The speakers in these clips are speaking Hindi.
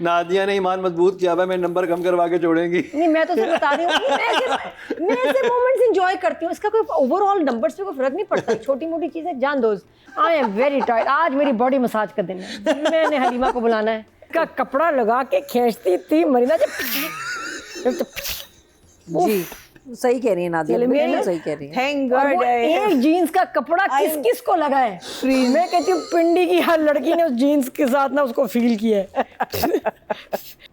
नादिया ने ईमान मजबूत किया हुआ, मैं नंबर कम करवा के छोड़ेंगी। नहीं, मैं तो सिर्फ बता रही हूँ कि मैं ऐसे मोमेंट्स एंजॉय करती हूँ, इसका कोई ओवरऑल नंबर्स पे कोई फर्क नहीं पड़ता, छोटी मोटी चीजें जान दो। आई एम वेरी टायर्ड, आज मेरी बॉडी मसाज का दिन है, मैंने हलीमा को बुलाना है। का कपड़ा लगा के खींचती थी मरीना जी सही कह रही है नादिया, बिल्कुल सही कह रही है। थैंक और गॉड वो एक जीन्स का कपड़ा किस किस को लगा है, मैं कहती हूँ पिंडी की हर लड़की ने उस जीन्स के साथ ना उसको फील किया है।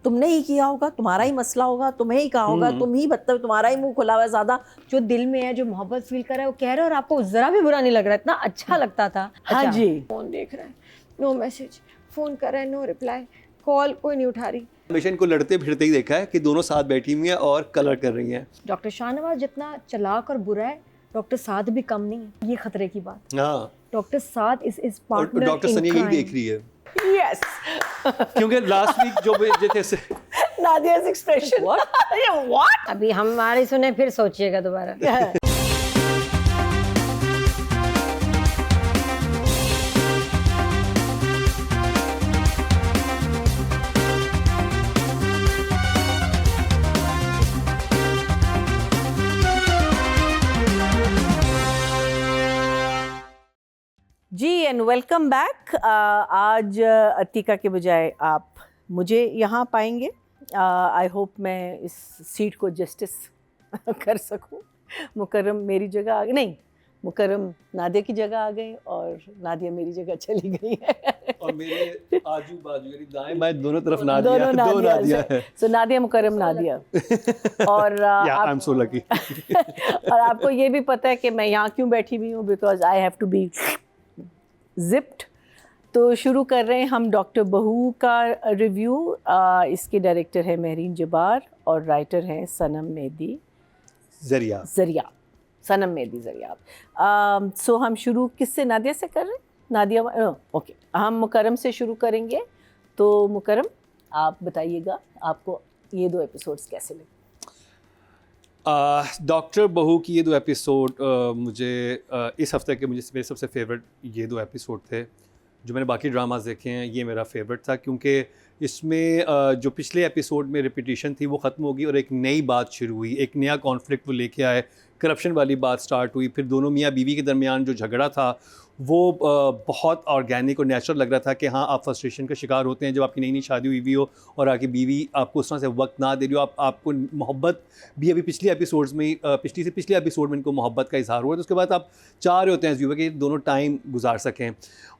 तुमने ही किया होगा, तुम्हारा ही मसला होगा, तुम्हें ही कहा होगा, तुम ही मतलब तुम्हारा ही मुंह खुला हुआ है ज्यादा। जो दिल में है, जो मोहब्बत फील कर रहा है, वो कह रहा है और आपको जरा भी बुरा नहीं लग रहा, इतना अच्छा लगता था। हाँ जी। फोन देख रहा है, नो मैसेज, फोन कर रहा है, नो रिप्लाई, कॉल कोई नहीं उठा रही। हमेशा इनको लड़ते भिड़ते ही देखा है कि दोनों साथ बैठी हुई हैं और कलर कर रही हैं। डॉक्टर शाहनवाज जितना चालाक और बुरा है, डॉक्टर साद भी कम नहीं है, ये खतरे की बात। हाँ, डॉक्टर साद इज और पार्टनर डॉक्टर सनिया यही देख रही है, यस क्योंकि लास्ट वीक जो थे नादिया's expression what अभी हमारी सुने फिर सोचिएगा दोबारा। जी एंड वेलकम बैक। आज अतिका के बजाय आप मुझे यहाँ पाएंगे। आई होप मैं इस सीट को जस्टिस कर सकूँ। मुकर्रम मेरी जगह आ गई, नहीं मुकर्रम नादिया की जगह आ गई और नादिया मेरी जगह चली गई है। और मेरे आजू बाजू यानी दाएं बाएं दोनों तरफ नादिया, दोनों दो नादिया है। सो नादिया मुकर्रम नादिया। और आई एम सो लकी। और आपको ये भी पता है कि मैं यहाँ क्यों बैठी हुई हूँ, because I have to be zipped. तो शुरू कर रहे हैं हम डॉक्टर बहू का रिव्यू। इसके डायरेक्टर है महरीन जबार और राइटर हैं सनम मेहदी जरिया। सनम मेहदी जरिया। सो हम शुरू किससे, नादिया से कर रहे हैं? नादिया ओके, हम मुकर्रम से शुरू करेंगे। तो मुकर्रम आप बताइएगा आपको ये 2 एपिसोड्स कैसे लगे? डॉक्टर बहू की ये 2 एपिसोड मुझे इस हफ्ते के मेरे सबसे फेवरेट ये 2 एपिसोड थे। जो मैंने बाकी ड्रामास देखे हैं, ये मेरा फेवरेट था क्योंकि इसमें जो पिछले एपिसोड में रिपीटिशन थी वो ख़त्म होगी और एक नई बात शुरू हुई, एक नया कॉन्फ्लिक्ट वो लेके आए, करप्शन वाली बात स्टार्ट हुई। फिर दोनों मियाँ बीवी के दरमियान जो झगड़ा था वो बहुत ऑर्गेनिक और नेचुरल लग रहा था कि हाँ, आप फ्रस्ट्रेशन का शिकार होते हैं जब आपकी नई नई शादी हुई भी हो और आपकी बीवी आपको उस तरह से वक्त ना दे रही हो। आपको मोहब्बत भी अभी पिछले एपिसोड्स में पिछले एपिसोड में इनको मोहब्बत का इजहार हुआ, तो उसके बाद आप चाह रहे होते हैं व्यूअर कि दोनों टाइम गुजार सकें।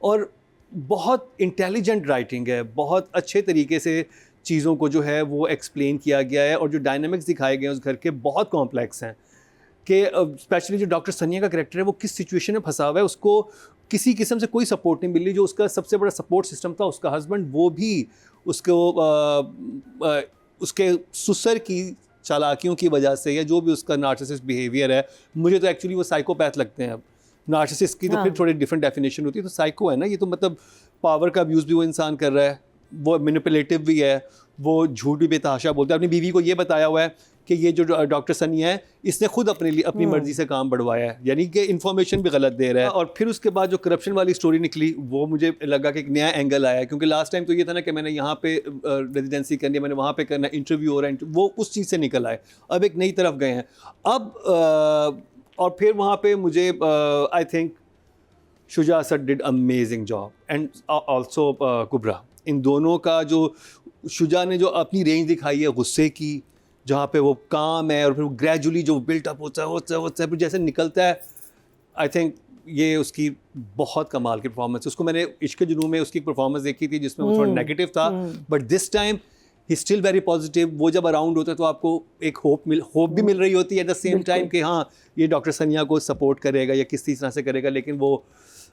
और बहुत इंटेलिजेंट राइटिंग है, बहुत अच्छे तरीके से चीज़ों को जो है वो एक्सप्लेन किया गया है और जो डायनामिक्स दिखाए गए हैं उस घर के बहुत कॉम्प्लेक्स हैं कि स्पेशली जो डॉक्टर सनिया का कैरेक्टर है वो किस सिचुएशन में फंसा हुआ है, उसको किसी किस्म से कोई सपोर्ट नहीं मिल रही। जो उसका सबसे बड़ा सपोर्ट सिस्टम था उसका हस्बैंड, वो भी उसको उसके ससुर की चालाकियों की वजह से या जो भी उसका नार्सिसिस्ट बिहेवियर है, मुझे तो एक्चुअली वो साइकोपैथ लगते हैं। अब नार्सिसिस्ट की तो फिर थोड़ी डिफरेंट डेफिनेशन होती है, तो साइको है ना ये, तो मतलब पावर का अब्यूज़ भी वो इंसान कर रहा है, वो मैनिपुलेटिव भी है, वो झूठ भी बेतहाशा बोलता है। अपनी बीवी को ये बताया हुआ है कि ये जो डॉक्टर सनिया है इसने खुद अपने लिए अपनी मर्जी से काम बढ़वाया है, यानी कि इन्फॉर्मेशन भी गलत दे रहा है। और फिर उसके बाद जो करप्शन वाली स्टोरी निकली वो मुझे लगा कि एक नया एंगल आया, क्योंकि लास्ट टाइम तो ये था ना कि मैंने यहाँ पे रेजिडेंसी करनी है, मैंने वहाँ पे करना, इंटरव्यू हो रहा है, वो उस चीज़ से निकल आए। अब एक नई तरफ गए हैं अब और फिर वहाँ पे मुझे I think Shuja Asad did amazing job and also Kubra. इन दोनों का जो शुजा ने जो अपनी रेंज दिखाई है गुस्से की, जहाँ पे वो काम है और फिर ग्रेजुअली जो बिल्टअप होता है फिर जैसे निकलता है, आई थिंक ये उसकी बहुत कमाल की परफॉर्मेंस। उसको मैंने इश्क जुनून में उसकी परफॉर्मेंस देखी थी जिसमें वो थोड़ा नेगेटिव था, but this time he still very positive. वो जब अराउंड होता है तो आपको एक होप भी मिल रही होती है एट द सेम टाइम कि हाँ ये डॉक्टर सनिया को सपोर्ट करेगा या किस तरह से करेगा, लेकिन वो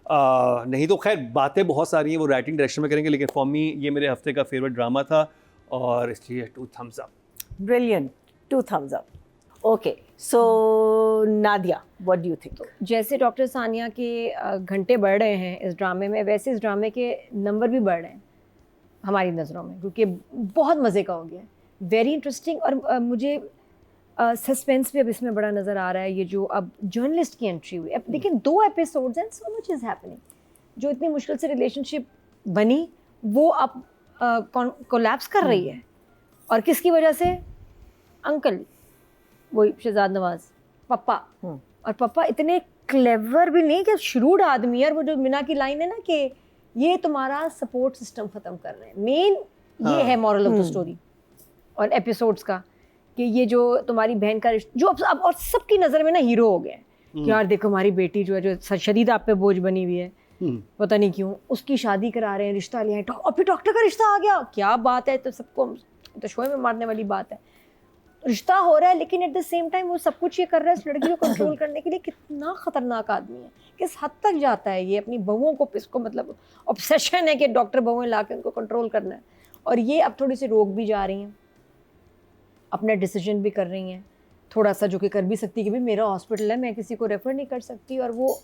नहीं। तो खैर बातें बहुत सारी हैं, वो राइटिंग डायरेक्शन में करेंगे, लेकिन फॉर मी ये मेरे हफ्ते का फेवरेट ड्रामा था और इसलिए 2 thumbs up। Brilliant, 2 thumbs up. Okay, so Nadia, what do you think? जैसे डॉक्टर सानिया के घंटे बढ़ रहे हैं इस ड्रामे में, वैसे इस ड्रामे के नंबर भी बढ़ रहे हैं हमारी नज़रों में, क्योंकि बहुत मज़े का हो गया, वेरी इंटरेस्टिंग। और मुझे सस्पेंस भी अब इसमें बड़ा नज़र आ रहा है। ये जो अब जर्नलिस्ट की एंट्री हुई, अब देखिए 2 episodes and so much is happening. जो इतनी मुश्किल से रिलेशनशिप बनी वो अब कोलैप्स कर रही है, और किसकी वजह से? अंकल, वही शहजाद नवाज, पप्पा। और पप्पा इतने क्लेवर भी नहीं कि श्रूड आदमी है। और वो जो मीना की लाइन है ना कि ये तुम्हारा सपोर्ट सिस्टम ख़त्म कर रहे हैं, मेन ये है मॉरल ऑफ द स्टोरी और एपिसोड्स का, कि ये जो तुम्हारी बहन का रिश्ता जो अब और सबकी नज़र में ना हीरो हो गया है कि यार देखो हमारी बेटी जो है जो शदीद आप पे बोझ बनी हुई है, पता नहीं क्यों उसकी शादी करा रहे हैं, रिश्ता लिया है, और फिर डॉक्टर का रिश्ता आ गया, क्या बात है। तो सबको तो शोए में मारने वाली बात है, रिश्ता हो रहा है, लेकिन एट द सेम टाइम वो सब कुछ ये कर रहा है इस लड़की को कंट्रोल करने के लिए। कितना खतरनाक आदमी है, किस हद तक जाता है ये अपनी बहुओं को, इसको मतलब ऑब्सेशन है कि डॉक्टर बहुएं ला के उनको कंट्रोल करना है। और ये अब थोड़ी सी रोक भी जा रही हैं, अपना डिसीजन भी कर रही हैं थोड़ा सा, जो कि कर भी सकती है कि भाई मेरा हॉस्पिटल है, मैं किसी को रेफ़र नहीं कर सकती। और वो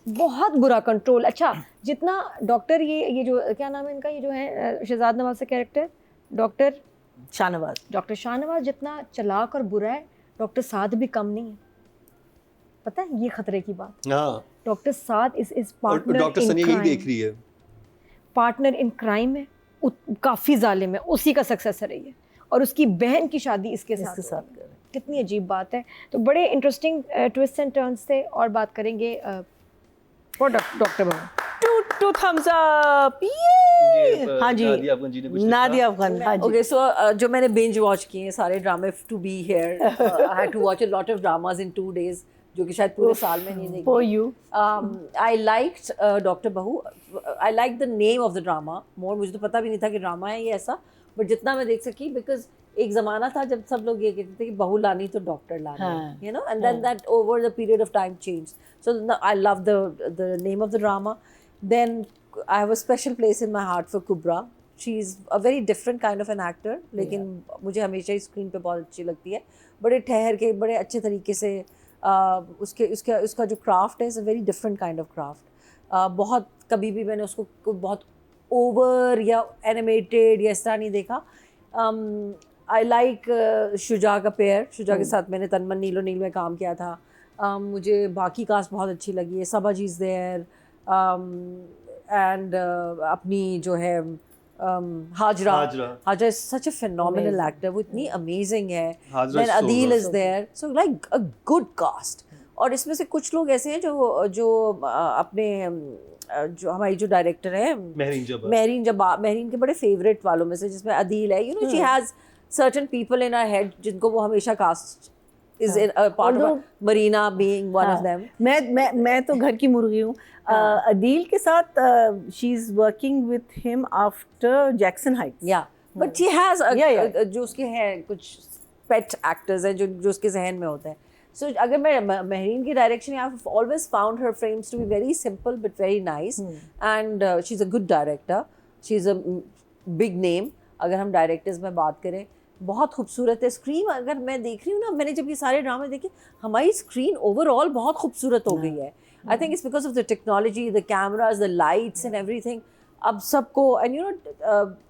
बहुत बुरा कंट्रोल। अच्छा, जितना डॉक्टर ये जो क्या नाम है इनका, ये जो है शहजाद नवाज का कैरेक्टर डॉक्टर शाहनवाज जितना चालाक और बुरा है, डॉक्टर साद भी कम नहीं है। पता है ये खतरे की बात। हाँ, doctor Saad is partner doctor सनिया यही देख रही है, पार्टनर इन क्राइम है, काफ़ी जालिम है, उसी का सक्सेसर है ये, और उसकी बहन की शादी इसके साथ कितनी अजीब बात है। तो बड़े इंटरेस्टिंग ट्विस्ट एंड टर्न्स थे। और बात करेंगे डॉक्टर बहु। टू थम्स अप, हाँ जी, नादिया अफगान। हाँ जी। Okay, so जो मैंने binge watch किए हैं सारे ड्रामे to be here, I had to watch a lot of dramas in 2 days, जो कि शायद पूरे साल में नहीं देखी। For you, I liked doctor बहू। I liked the name of the drama more। मुझे तो पता भी नहीं था कि ड्रामा है ये ऐसा, बट जितना मैं देख सकी, बिकॉज एक ज़माना था जब सब लोग ये कहते थे कि बहू लानी तो डॉक्टर लानी, you know, and then that over the period of time changed. So I love the name of the drama. Then I have a special place in my heart for Kubra. She's a very different kind of an actor, लेकिन मुझे हमेशा ही स्क्रीन पे बहुत अच्छी लगती है। बड़े ठहर के, बड़े अच्छे तरीके से उसका जो क्राफ्ट है, is a very different kind of craft. बहुत कभी भी मैंने उसको बहुत ओवर या एनिमेटेड या इस तरह नहीं देखा। आई लाइक शुजा का पेयर, शुजा के साथ मैंने तनमन नीलो नील में काम किया था। मुझे बाकी कास्ट बहुत अच्छी लगी है, सबाजी इज़ देयर, एंड अपनी जो है Hajra is such a phenomenal actor, वो इतनी अमेजिंग है। Then Adeel is there, so like a good cast. और इसमें से कुछ लोग ऐसे हैं जो अपने जो हमारी जो डायरेक्टर है महरीन के बड़े फेवरेट वालों में से, जिसमें अदील है, you know, she has certain people in her head जिनको वो हमेशा cast is in a part of Marina being one of them. मैं तो घर की मुर्गी हूँ। अदील के साथ she is working with him after Jackson Heights. Yeah, but she has जो उसके हैं कुछ pet actors हैं जो उसके जहन में होते हैं। So अगर मैं महरीन की direction, I've always found her frames to be very simple but very nice, and she's a good director. She's a big name. अगर हम डायरेक्टर्स में बात करें, बहुत खूबसूरत है स्क्रीन। अगर मैं देख रही हूँ ना, मैंने जब ये सारे ड्रामे देखे, हमारी स्क्रीन ओवरऑल बहुत खूबसूरत हो गई है। I think it's because of the technology, the cameras, the lights and everything. अब सबको and you know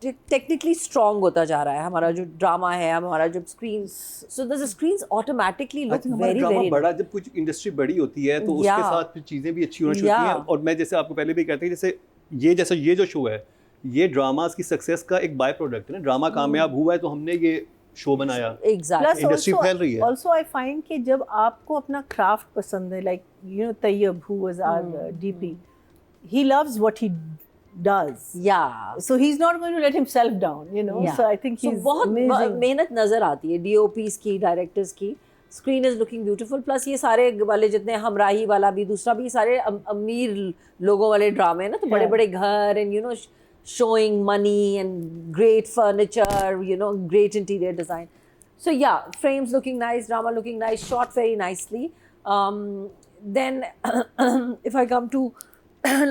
technically strong होता जा रहा है हमारा जो ड्रामा है, हमारा जो screen, so the screens automatically look very very बड़ा। जब कुछ इंडस्ट्री बड़ी होती है तो उसके साथ फिर चीज़ें भी अच्छी होनी चाहिए। और मैं जैसे आपको पहले भी कहते हैं, जैसे ये जो शो है, ये ड्रामास की सक्सेस का एक बाय प्रोडक्ट है ना। ड्रामा कामयाब हुआ है तो हमने ये शो बनाया, एग्जैक्टली, इंडस्ट्री फैल रही है। ऑल्सो आई फाइंड कि जब आपको अपना क्राफ्ट पसंद है, like you know Tayyab who was our DP, he loves what he does, so he's not going to let himself down, you know. So I think he's बहुत amazing. मेहनत नजर आती है DOPs की, डायरेक्टर्स की। Screen is looking beautiful. Plus ये सारे वाले जितने हमराही वाला भी, दूसरा भी, सारे अमीर लोगों वाले ड्रामे हैं ना, तो बड़े बड़े घर and you know showing money and great furniture, you know, great interior design. So yeah, frames looking nice, drama looking nice, shot very nicely. Then if I come to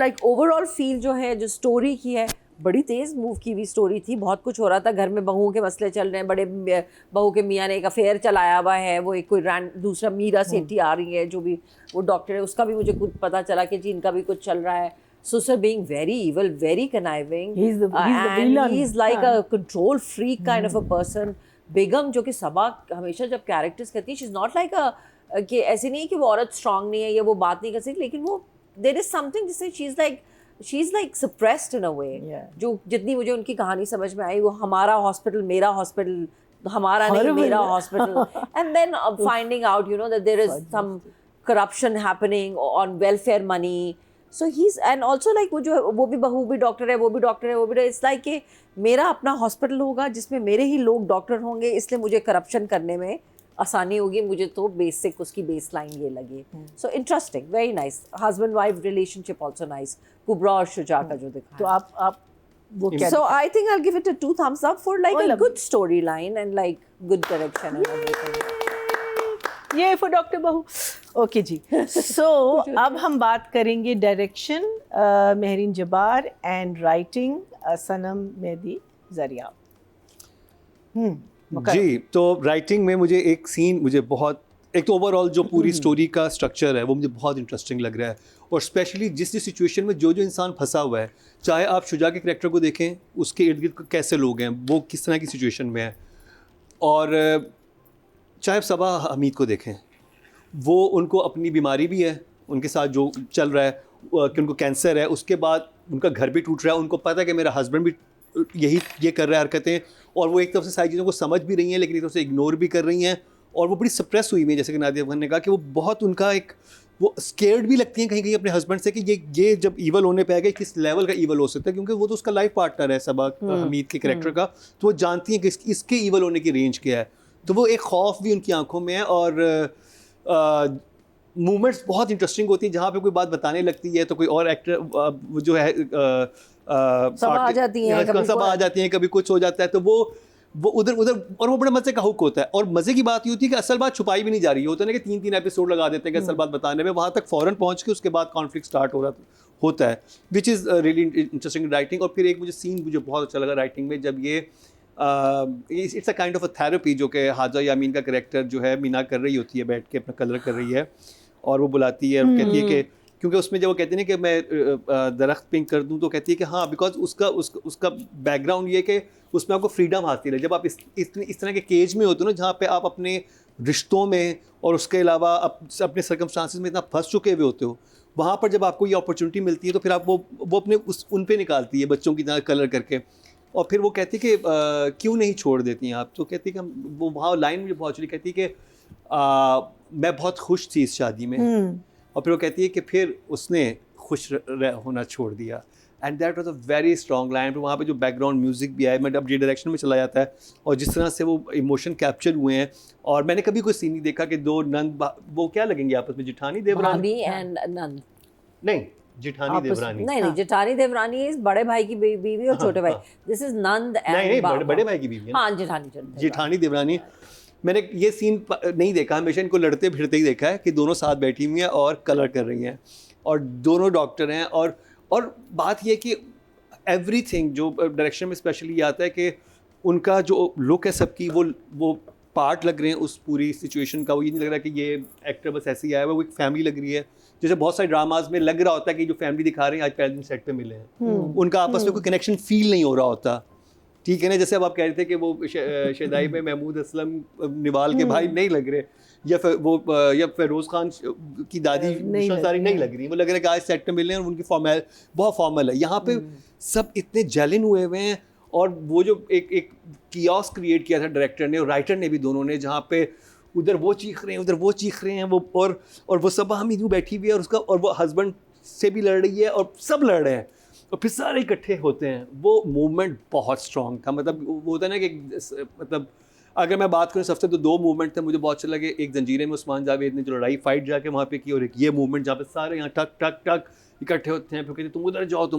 like overall feel जो है, जो story की है, बड़ी तेज़ मूव की हुई स्टोरी थी। बहुत कुछ हो रहा था घर में, बहुओं के मसले चल रहे हैं, बड़े बहू के मियाँ ने एक अफेयर चलाया हुआ है, वो एक कोई दूसरा मीरा सेठी आ रही है जो भी वो डॉक्टर है, उसका भी मुझे कुछ पता चला कि जी इनका भी कुछ चल रहा है। Susar being very evil, very conniving, he's the villain. He's like a control freak kind of a person. Begum जो कि सबा हमेशा जब कैरेक्टर्स कहती है, she's not like a कि ऐसे नहीं है कि वो औरत स्ट्रांग नहीं है या वो बात नहीं कर सकती, लेकिन वो there is something जिससे she's like she is like suppressed in a way. Yeah. जो जितनी मुझे उनकी कहानी समझ में आई, वो हमारा हॉस्पिटल, मेरा हॉस्पिटल, हमारा नहीं मेरा hospital, and then finding out you know that there is some corruption happening on welfare money. So he's, and also like वो भी बहू भी डॉक्टर है, वो भी डॉक्टर है, वो भी, it's like कि मेरा अपना हॉस्पिटल होगा जिसमें मेरे ही लोग डॉक्टर होंगे, इसलिए मुझे करप्शन करने में आसानी होगी. मुझे तो बेसिक उसकी बेस लाइन ये लगी. So interesting, very nice. Husband wife relationship also nice. Kubra और शुजा का जो दिखा. तो आप वो क्या? So I think I'll give it a 2 thumbs up for like a good storyline and like good direction and everything. ये फॉर डॉक्टर बहू. ओके जी. सो अब हम बात करेंगे direction, Mahreen Jabbar, and writing Sanam Mehdi जरिया. जी, तो राइटिंग में मुझे एक सीन मुझे बहुत, एक तो ओवरऑल जो पूरी स्टोरी का स्ट्रक्चर है वो मुझे बहुत इंटरेस्टिंग लग रहा है, और स्पेशली जिस सिचुएशन में जो इंसान फंसा हुआ है, चाहे आप शुजा के कैरेक्टर को देखें, उसके इर्द गिर्द कैसे लोग हैं, वो किस तरह की सिचुएशन में है, और चाहे सबा हमीद को देखें, वो उनको अपनी बीमारी भी है, उनके साथ जो चल रहा है कि उनको कैंसर है, उसके बाद उनका घर भी टूट रहा है, उनको पता है कि मेरा हस्बैंड भी ये कर रहा है हरकतें, और वो एक तरफ से सारी चीज़ों को समझ भी रही हैं लेकिन एक तरफ से इग्नोर भी कर रही हैं, और वो बड़ी सप्रेस हुई हुई है, जैसे कि नादिया खान ने कहा कि वो बहुत, उनका एक, वो स्केर्ड भी लगती हैं कहीं कहीं अपने हस्बैंड से कि ये जब ईवल होने पे आएगा किस लेवल का ईवल हो सकता है, क्योंकि वो तो उसका लाइफ पार्टनर है सबा हमीद के कैरेक्टर का, तो वो जानती हैं कि इसके ईवल होने की रेंज क्या है, तो वो एक खौफ भी उनकी आंखों में है. और मूवमेंट्स बहुत इंटरेस्टिंग होती हैं, जहाँ पे कोई बात बताने लगती है तो कोई और एक्टर जो है सब आ जाती हैं, सब आ जाती हैं, कभी कुछ हो जाता है, तो वो उधर और वो बड़े मजे का हुक होता है. और मजे की बात ये होती है कि असल बात छुपाई भी नहीं जा रही होता है ना, कि 3 एपिसोड लगा देते हैं कि असल बात बताने में, वहाँ तक फ़ौरन पहुँच के उसके बाद कॉन्फ्लिक्ट स्टार्ट होता है, which is really interesting writing. और फिर एक मुझे सीन मुझे बहुत अच्छा लगा राइटिंग में, जब ये it's a kind of a therapy जो कि हाजा यामीन का कैरेक्टर जो है मीना कर रही होती है, बैठ के अपना कलर कर रही है, और वो बुलाती है और कहती है कि, क्योंकि उसमें जब वो कहती है ना कि मैं दरख्त पिंक कर दूं, तो कहती है कि हाँ, बिकॉज उसका बैकग्राउंड ये कि उसमें आपको फ्रीडम हासिल है. जब आप इस तरह के केज में होते हो ना, जहाँ पे आप अपने रिश्तों में और उसके अलावा अपने सर्कमस्टांसिस में इतना फंस चुके हुए होते हो, वहाँ पर जब आपको ये अपॉर्चुनिटी मिलती है तो फिर आप वो अपने उन पे निकालती है बच्चों की तरह कलर करके. और फिर वो कहती कि क्यों नहीं छोड़ देती हैं आप, तो कहती कि वो वहाँ लाइन मुझे बहुत अच्छी कहती कि मैं बहुत खुश थी इस शादी में, और फिर वो कहती है कि फिर उसने खुश होना छोड़ दिया, and that was a very strong line. फिर वहाँ पे जो बैकग्राउंड म्यूजिक भी आया, मतलब ये डायरेक्शन में चला जाता है, और जिस तरह से वो इमोशन कैप्चर हुए हैं, और मैंने कभी कोई सीन नहीं देखा कि दो नंद, वो क्या लगेंगे आपस में, जेठानी देवरानी एंड नंद, नहीं जेठानी देवरानी, नहीं जेठानी देवरानी इज बड़े भाई की बीवी और छोटे भाई. दिस इज नंद एंड नहीं बड़े भाई की बीवी है. हाँ, जेठानी देवरानी. मैंने ये सीन नहीं देखा, हमेशा इनको लड़ते भिड़ते ही देखा है कि दोनों साथ बैठी हुई हैं और कलर कर रही हैं, और दोनों डॉक्टर हैं. और बात ये कि एवरीथिंग जो डायरेक्शन में स्पेशली आता है कि उनका जो लुक है सबकी, वो पार्ट लग रहे हैं उस पूरी सिचुएशन का. वो ये नहीं लग रहा कि ये एक्टर बस ऐसे ही आया हुआ, वो एक फैमिली लग रही है. जैसे बहुत सारे ड्रामाज में लग रहा होता है कि जो फैमिली दिखा रहे हैं आज पहले दिन सेट पे मिले हैं, उनका आपस में कोई कनेक्शन फील नहीं हो रहा होता. ठीक है ना, जैसे अब आप कह रहे थे कि वो शेदाई में महमूद असलम निवाल के भाई नहीं लग रहे, या फिर वो या फिरोज़ खान की दादी सारी नहीं लग रही, वो लग रहा है कि आज सेट पे मिले हैं और उनकी बहुत फॉर्मल है. यहाँ पे सब इतने जेलिन हुए हुए हैं, और वो जो एक कियोस क्रिएट किया था डायरेक्टर ने और राइटर ने भी, दोनों ने, जहाँ पे उधर वो चीख रहे हैं, उधर वो चीख रहे हैं, वो और वो सब हम यूँ बैठी हुई है, और वो हस्बैंड से भी लड़ रही है, और सब लड़ रहे हैं, और फिर सारे इकट्ठे होते हैं. वो मूवमेंट बहुत स्ट्रॉन्ग था. मतलब वो होता है ना कि मतलब अगर मैं बात करूँ सबसे, तो 2 मूवमेंट थे मुझे बहुत अच्छे लगे. एक जंजीरें में उस्मान जावेद ने जो लड़ाई फाइट जाके वहाँ पे की, और एक ये मूवमेंट जहाँ पे सारे यहाँ टक टक टक इकट्ठे होते हैं, फिर कहते तुम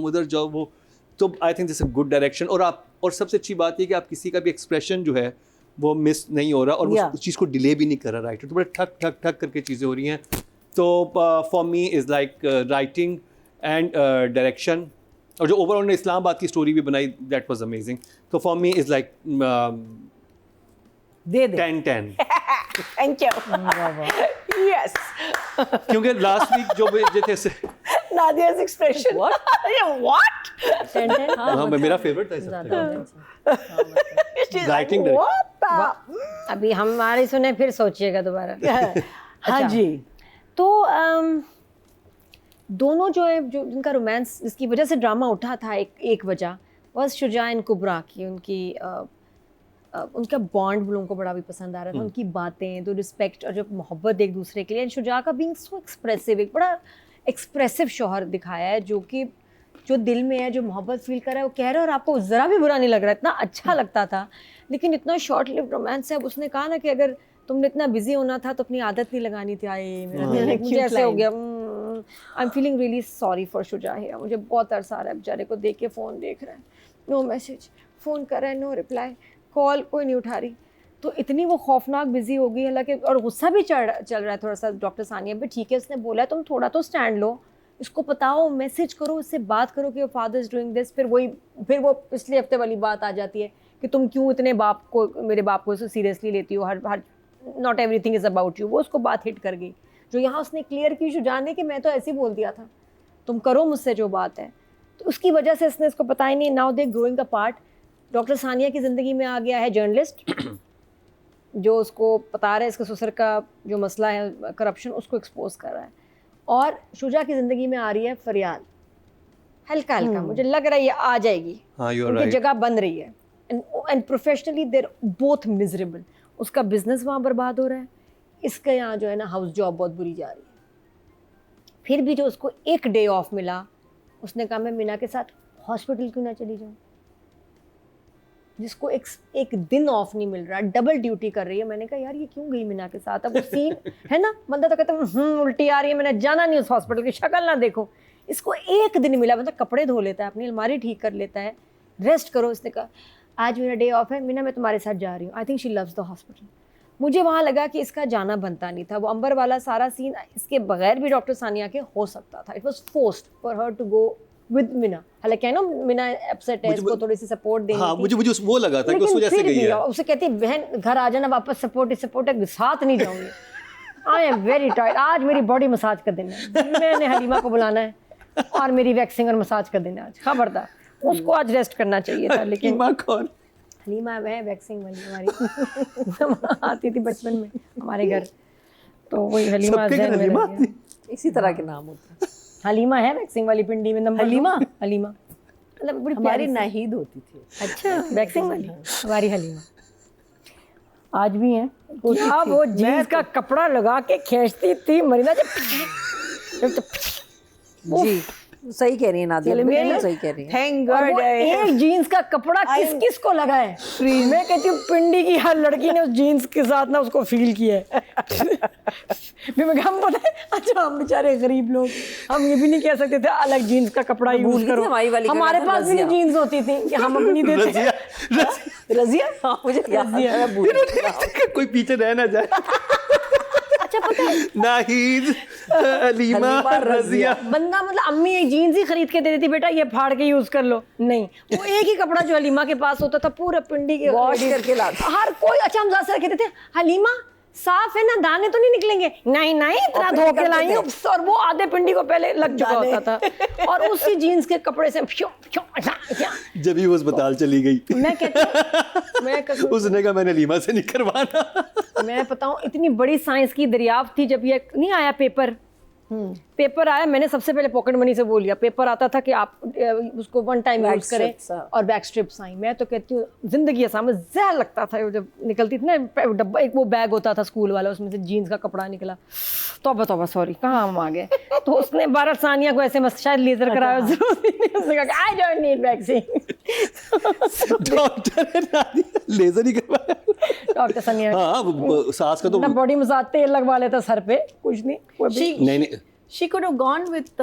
उधर जाओ. वो तो I think this a good direction. और सबसे अच्छी बात ये कि आप किसी का भी एक्सप्रेशन जो है वो मिस नहीं हो रहा, और उस चीज़ को डिले भी नहीं कर रहा राइटर. तो बड़े ठक ठक ठक करके चीज़ें हो रही हैं. तो for me is like writing and direction, और जो ओवरऑल ने इस्लामाबाद की स्टोरी भी बनाई, दैट वाज अमेजिंग. तो for me is like 10-10. Thank you. Yes, क्योंकि लास्ट वीक जो थे नादिया's expression. What? 10-10. हाँ, मेरा फेवरेट था She's Writing like, direction. what the? अभी हमारी सुने फिर सोचिएगा दोबारा. हाँ जी. तो दोनों जो है, जो जिनका रोमांस, जिसकी वजह से ड्रामा उठा था, एक वजह बस शुजा एंड कुबरा की, उनका बॉन्ड लोगों को बड़ा भी पसंद आ रहा था, उनकी बातें, तो रिस्पेक्ट और जो मोहब्बत एक दूसरे के लिए। एंड शुजा का बीइंग सो एक्सप्रेसिव, एक बड़ा एक्सप्रेसिव शौहर दिखाया है, जो कि जो दिल में है, जो मोहब्बत फील कर रहा है वो कह रहा है, और आपको ज़रा भी बुरा नहीं लग रहा, इतना अच्छा लगता था। लेकिन इतना शॉर्ट लिव्ड रोमांस है। अब उसने कहा ना कि अगर तुमने इतना बिजी होना था तो अपनी आदत नहीं लगानी थी। आए मेरा दिल है, मुझे ऐसे हो गया। I am feeling really sorry for Shuja here. मुझे बहुत तरस आ रहा है बेचारे को देख के। फ़ोन देख रहा है, नो मैसेज, फ़ोन कर रहा है, नो रिप्लाई, कॉल कोई नहीं उठा रही। तो इतनी वो खौफनाक बिजी हो गई, हालांकि, और गुस्सा भी चल रहा है थोड़ा सा डॉक्टर सानिया पे। ठीक है, उसने बोला है तुम थोड़ा तो स्टैंड लो, इसको बताओ, मैसेज करो, इससे बात करो कि your father is doing this. फिर वो पिछले हफ्ते वाली बात आ जाती है कि तुम क्यों इतने मेरे बाप को सीरियसली लेती हो, her not everything is about you. वो उसको बात हिट कर गई, जो यहाँ उसने क्लियर की शुजा ने कि मैं तो ऐसे ही बोल दिया था, तुम करो मुझसे जो बात है। तो उसकी वजह से इसने इसको पता ही नहीं। Now they growing apart. Doctor Sania की ज़िंदगी में आ गया है जर्नलिस्ट, जो उसको बता रहा है इसके ससुर का जो मसला है करप्शन, उसको एक्सपोज कर रहा है। और शुजा की ज़िंदगी में आ रही है फरियाद, हल्का हल्का मुझे लग रहा है ये आ जाएगी। हाँ, you are उनकी right. जगह बन रही है। And professionally there both miserable. उसका बिजनेस वहाँ बर्बाद हो रहा है, इसका यहाँ जो है ना हाउस जॉब बहुत बुरी जा रही है। फिर भी जो उसको एक डे ऑफ मिला, उसने कहा मैं मीना के साथ हॉस्पिटल क्यों ना चली जाऊँ। जिसको एक दिन ऑफ नहीं मिल रहा, डबल ड्यूटी कर रही है। मैंने कहा यार ये क्यों गई मीना के साथ। अब वो सीन है ना, बंदा तो कहता है उल्टी आ रही है, मैंने जाना नहीं उस हॉस्पिटल की शक्ल ना देखो। इसको एक दिन मिला, मतलब कपड़े धो लेता है, अपनी अलमारी ठीक कर लेता है, रेस्ट करो। इसने कहा आज मेरा डे ऑफ है मीना, मैं तुम्हारे साथ जा रही हूँ। I think she loves the hospital. मुझे वहाँ लगा कि इसका जाना बनता नहीं था। वो अंबर वाला सारा सीन इसके बगैर भी डॉक्टर सानिया के हो सकता था। It was forced for her to go with Meena. हालांकि ना मीना अपसेट है, इसको थोड़ी सी सपोर्ट देनी हाँ, थी। मुझे वो लगा था कि उस वजह से गई है। उसे कहती बहन घर आ जाना वापस, सपोर्ट है, साथ नहीं जाऊंगी। आई एम वेरी टायर्ड, आज मेरी बॉडी मसाज कर देना है। मैंने हलीमा को बुलाना है और मेरी वैक्सिंग और मसाज कर देना आज। खबरदार, उसको आज रेस्ट करना चाहिए था। लेकिन हलीमा कौन? हलीमा वह वैक्सिंग वाली हमारी आती थी बचपन में हमारे घर, तो वही हलीमा सबके घर ज़हन में हलीमा रह गया। इसी तरह के नाम होते हैं। हलीमा है वैक्सिंग वाली पिंडी में नंबर। हलीमा? हलीमा मतलब बड़ी हमारी प्यारी सी। नाहीद होती थी। अच्छा, वैक्सिंग वाली हमारी हलीमा आज भी है। क्या वो जीन्स का कपड़ा लगा के खींचती थी मरीना जब जी, सही कह रही है नादिया, मेरी- बिल्कुल सही कह रही है। थैंक और गॉड वो एक जीन्स का कपड़ा किस किस को लगा है। मैं कहती हूँ पिंडी की हर लड़की ने उस जीन्स के साथ ना उसको फील किया है। हम पता है, अच्छा हम बेचारे गरीब लोग, हम ये भी नहीं कह सकते थे अलग जीन्स का कपड़ा भूल यूज गई करो। थी हमारी वाली हमारे कहना था, पास भी रज़िया। जीन्स होती थी कि हम अपनी देते। रज़िया, रज़िया, हाँ मुझे याद है, मैं भूल गई। कोई पीछे रह ना जाए। अच्छा पता है नाहिद, हलीमा, हलीमा, रज़िया। बंदा मतलब अम्मी एक जीन्स ही खरीद के दे देती, बेटा ये फाड़ के यूज कर लो। नहीं, वो एक ही कपड़ा जो हलीमा के पास होता था पूरा पिंडी के वॉश करके लाता। हर कोई। अच्छा हम ज्यादा कहते थे हलीमा साफ है ना, दाने तो नहीं निकलेंगे। नहीं इतना फिर धो के करते लाई थे। हूँ, और वो आधे पिंडी को पहले लग चुका होता था। और उसी जीन्स के कपड़े से जब ही वो अस्पताल चली गई, मैं कहती उसने कहा मैंने हलीमा से नहीं करवाना। मैं बताऊं इतनी बड़ी साइंस की दरियाफ्त थी। जब ये नहीं आया पेपर आया, मैंने सबसे पहले पॉकेट मनी से बोल लिया। पेपर आता था कि आप उसको वन टाइम Back यूज करें, strips, हाँ। और बैक स्ट्रिप्स आई। मैं तो कहती हूँ जिंदगी आसान में जहर लगता था। वो जब निकलती थी ना डब्बा, एक वो बैग होता था स्कूल वाला, उसमें से जीन्स का कपड़ा निकला। तौबा सॉरी, कहाँ हम आ गए। तो उसने भारत सानिया को ऐसे मस्त शायद लेजर कराया जरूरी नहीं। उसने कहा I don't need vaccine. Doctor ने नादिया लेजर ही करवाया। डॉक्टर सानिया हाँ, वो सास का तो अपना बॉडी मसाज तेल लगवा लेता सर पे, कुछ नहीं वो भी। नहीं She could have gone with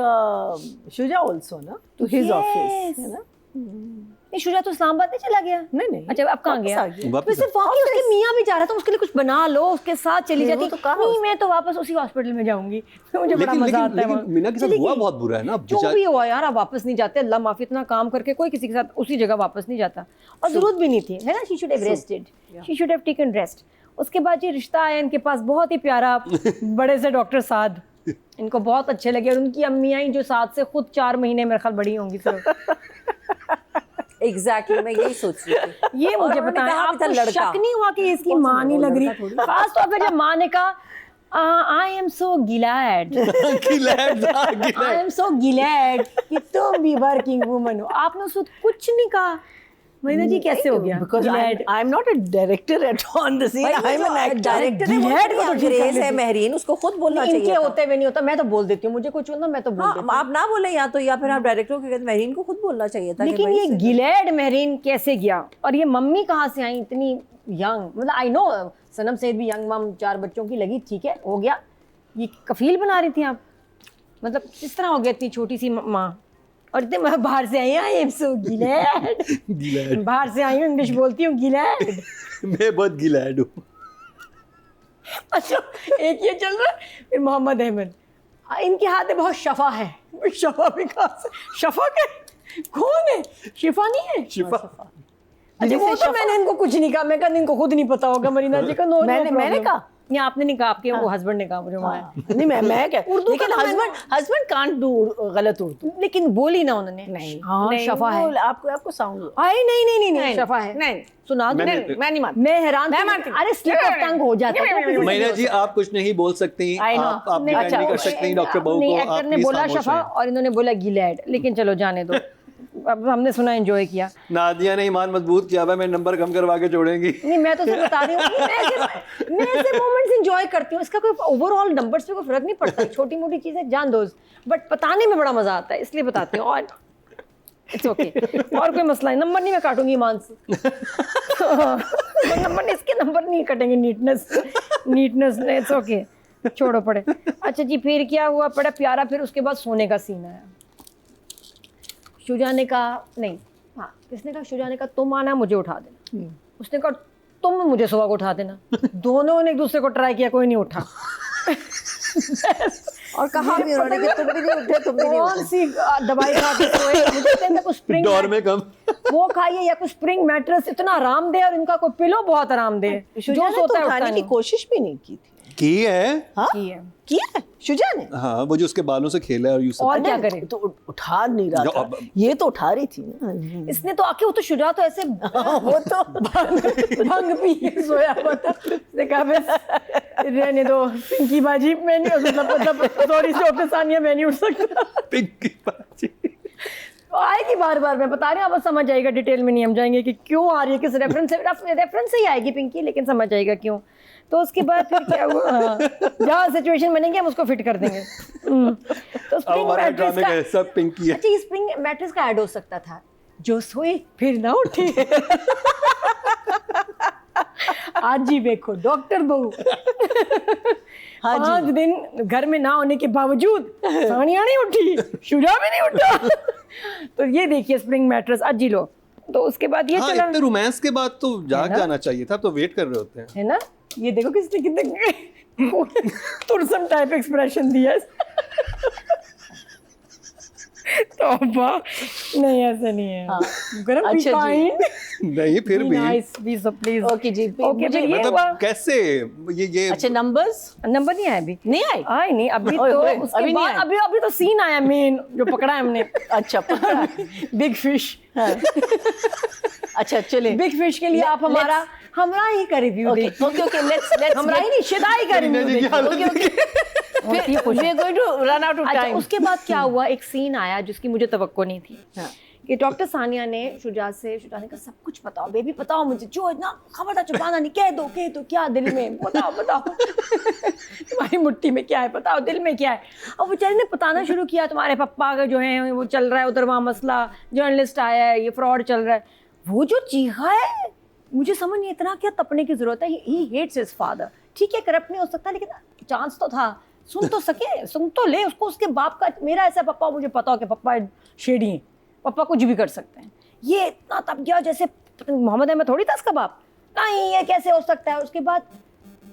Shuja also, ना, to his office, है ना? नहीं, शुजा तो इस्लामाबाद नहीं चला गया। नहीं। अच्छा अब कहाँ वापस गया? आ गया। वापस वैसे वहाँ उसके मियाँ भी जा रहा था, उसके लिए कुछ बना लो, उसके साथ चली नहीं, जाती। वो तो कहाँ नहीं मैं तो वापस उसी हॉस्पिटल में जाऊंगी। मुझे बड़ा मजा आता है वहाँ। मीना के साथ हुआ बहुत बुरा है ना। जो भी हुआ यार, आप वापस नहीं जाते। अल्लाह माफी, इतना काम करके कोई किसी के साथ उसी जगह वापस नहीं जाता, और जरूरत भी नहीं थी, है ना। She should have rested, she should have taken rest. उसके बाद ये रिश्ता आया इनके पास, बहुत ही प्यारा, बड़े से डॉक्टर साद, इनको बहुत अच्छे लगे। और उनकी अम्मी आई जो साद से खुद 4 महीने मेरे ख्याल बड़ी होंगी सिर्फ। एग्जैक्टली, मैं यही सोच रही थी। ये और मुझे उन्होंने बताएं, कहा भी था आपको लड़का। शक नहीं हुआ कि इसकी कौन सा माँ नहीं लग रही? लड़का थोड़ी। खास तौर पे जब माँ ने कहा I am so गिलैड, I am so गिलैड कि तुम भी वर्किंग वुमन हो। आपने उसको कुछ नहीं कहा। मरीना जी कैसे हो गया? Because गिलैड। I am not a director at on the scene. I am an actor. Director है, गिलैड को तो ठीक कर अंग्रेज है लेती। महरीन, उसको खुद बोलना इनके चाहिए था। होते हुए नहीं होता, मैं तो बोल देती हूँ, मुझे कुछ होता मैं तो बोल हाँ, देती हूँ। आप ना बोले या तो, या फिर आप डायरेक्टर को कहते महरीन को खुद बोलना चाहिए था कि लेकिन भाई ये गिलैड महरीन कैसे गया? और ये मम्मी कहाँ से आई इतनी यंग? मतलब आई नो सनम सेठ भी यंग मम, 4 बच्चों की लगी, ठीक है हो गया। ये कफील बना रही थी आप? मतलब किस तरह हो गया इतनी छोटी सी माँ? और इतने मैं बाहर से आई, आई एम सो गिलैड, बाहर से आई हूँ, इंग्लिश बोलती हूँ, गिलैड। मैं बहुत गिलैड हूँ। अच्छा, एक ये चल रहा है, फिर मोहम्मद अहमद, इनके हाथ में बहुत शफा है। शफा भी कहाँ से? शफा के कौन है? शिफा नहीं है? शिफा। अच्छा, वो तो मैंने इनको कुछ नहीं कहा, मैं कहा इनको खुद नहीं पता होगा मरीना जी का। नो मैंने कहा नहीं, आपने नहीं कहा, आपके वो हस्बैंड ने कहा मुझे वहाँ। नहीं, मैं क्या उर्दू लेकिन का तो हस्बैंड कांट डू गलत उर्दू। लेकिन बोली ना उन्होंने। नहीं, हाँ नहीं, शफा है। वो आपको साउंड आई नहीं नहीं, शफा है। नहीं, सुना दो। मैंने- मैं नहीं मानती। मैं हैरान मैं थी। मानती हूँ। अरे स्लिप ऑफ टंग हो जाता है किसी से। महीना जी आप कुछ नहीं बोल सकती, I know. आप नहीं, डिपेंड नहीं कर अच्छा, सकती डॉक्टर बहू नहीं, को। एक्टर आप ने प्लीज बोला खामोश शफा रहें। और इन्होंने बोला गिलैड, लेकिन चलो जाने दो। अब हमने सुना, एंजॉय किया। नादिया ने ईमान मजबूत किया हुआ, मैं नंबर कम करवा के छोड़ेंगी। नहीं, मैं तो सिर्फ बता रही हूँ कि मैं ऐसे मोमेंट्स एंजॉय करती हूँ। इसका कोई ओवरऑल नंबर्स पे कोई फर्क नहीं पड़ता, छोटी मोटी चीजें जान दो, बट बताने में बड़ा मजा आता है, इसलिए बताती हूँ। और इट्स ओके, और कोई मसला नहीं। नंबर नहीं मैं काटूंगी ईमान से। नंबर नहीं, इसके नंबर नहीं कटेंगे। नीटनेस ने, इट्स ओके, छोड़ो पड़े। अच्छा जी, फिर क्या हुआ? बड़ा प्यारा। फिर उसके बाद सोने का सीन आया। शुजा ने कहा नहीं, हाँ किसने कहा? शुजा ने कहा तुम आना मुझे उठा देना। उसने कहा तुम मुझे सुबह को उठा देना। दोनों ने एक दूसरे को ट्राई किया, कोई नहीं उठा। और कहा भी उन्होंने कि तुम भी नहीं उठे, तुम भी नहीं कौन उठे। सी दवाई खा के सोए? मुझे लगता है कुछ स्प्रिंग डोर में कम। वो खाइए या कुछ स्प्रिंग मैट्रेस, इतना आराम दे, और इनका कोई पिलो बहुत आराम दे। शुजा ने तो उठता उठाने की नहीं। कोशिश भी नहीं की थी। की है। हाँ की है। किया है शुजा ने। हाँ, वो जो उसके बालों से खेला है और यूं सब। और क्या नहीं, करे? तो उठा नहीं रहा जो था, अब- ये तो उठा रही थी ना। इसने तो आके, वो तो शुजा तो ऐसे वो तो भंग पी के सोया हुआ था। उसने कहा बस रहने दो पिंकी बाजी, मैं नहीं, मतलब सॉरी से होते सानिया, मैं नहीं उठ सकता। पिंकी बाजी। आएगी बार बार, मैं बता रही हूँ, अब समझ आएगा। डिटेल में नहीं हम जाएंगे कि क्यों आ रही है, किस रेफरेंस से ही आएगी पिंकी, लेकिन समझ आएगा क्यों। तो उसके बाद फिर क्या हुआ? हाँ, जहाँ सिचुएशन बनेंगे हम उसको फिट कर देंगे। तो अब स्प्रिंग हमारा मैट्रेस ड्रामे का का, हिस्सा पिंकी है। अच्छा ये स्प्रिंग मैट्रेस का ऐड हो सकता था, जो सोई फिर ना उठी। आज जी देखो डॉक्टर बहू, हाँ जी। 5 दिन घर में ना होने के बावजूद सानिया नहीं उठी, शुजा भी नहीं उठा। तो ये देखिए स्प्रिंग मैट्रेस, आज जी लो। तो उसके बाद ये हाँ, चला, इतने रोमांस के बाद तो जाग ना? जाना चाहिए था, तो वेट कर रहे होते हैं। है ना? ये देखो किसने कितने तुरसम टाइप एक्सप्रेशन दिया। तौबा, नहीं ऐसे नहीं है। हाँ। गरम अच्छा जी। नहीं फिर भी nice, be so please. Okay जी, ओके, फिर ये हुआ। मतलब कैसे ये अच्छा नंबर्स नंबर नहीं आया अभी। नहीं आए। आए नहीं अभी। ओए, तो ओए, उसके अभी नहीं बाद आए। अभी तो सीन आया मेन जो पकड़ा है हमने। अच्छा पकड़ा। Big fish. अच्छा चले। बिग फिश के लिए आप हमारा ही का रिव्यू ओके देखिए। ओके ओके लेट्स हमारा ही नहीं, शिदाई का रिव्यू जी की देखिए। हालत देखिए। We are going to run out of अच्छा, टाइम। उसके बाद क्या हुआ? एक सीन आया जिसकी मुझे तवक्को नहीं थी। हाँ। कि डॉक्टर सानिया ने शुजा ने कहा सब कुछ बताओ बेबी, बताओ मुझे, जो इतना खबरदार छुपाना नहीं, कह दो क्या दिल में, बताओ तुम्हारी मुट्ठी में क्या है, बताओ दिल में क्या है। और बेचारी ने बताना शुरू किया, तुम्हारे पप्पा का जो है वो चल रहा है उधर वहाँ मसला, जर्नलिस्ट आया है, ये फ्रॉड चल रहा है। वो जो चीखा है, मुझे समझ नहीं, इतना क्या तपने की जरूरत है? He hates his father. ठीक है करप्ट नहीं हो सकता, लेकिन चांस तो था, सुन तो ले उसको, उसके बाप का। मेरा ऐसा पप्पा, मुझे पता हो कि पप्पा शेडी हैं, पप्पा कुछ भी कर सकते हैं। ये इतना तप गया जैसे मोहम्मद अहमद थोड़ी था इसका बाप। नहीं ये कैसे हो सकता है? उसके बाद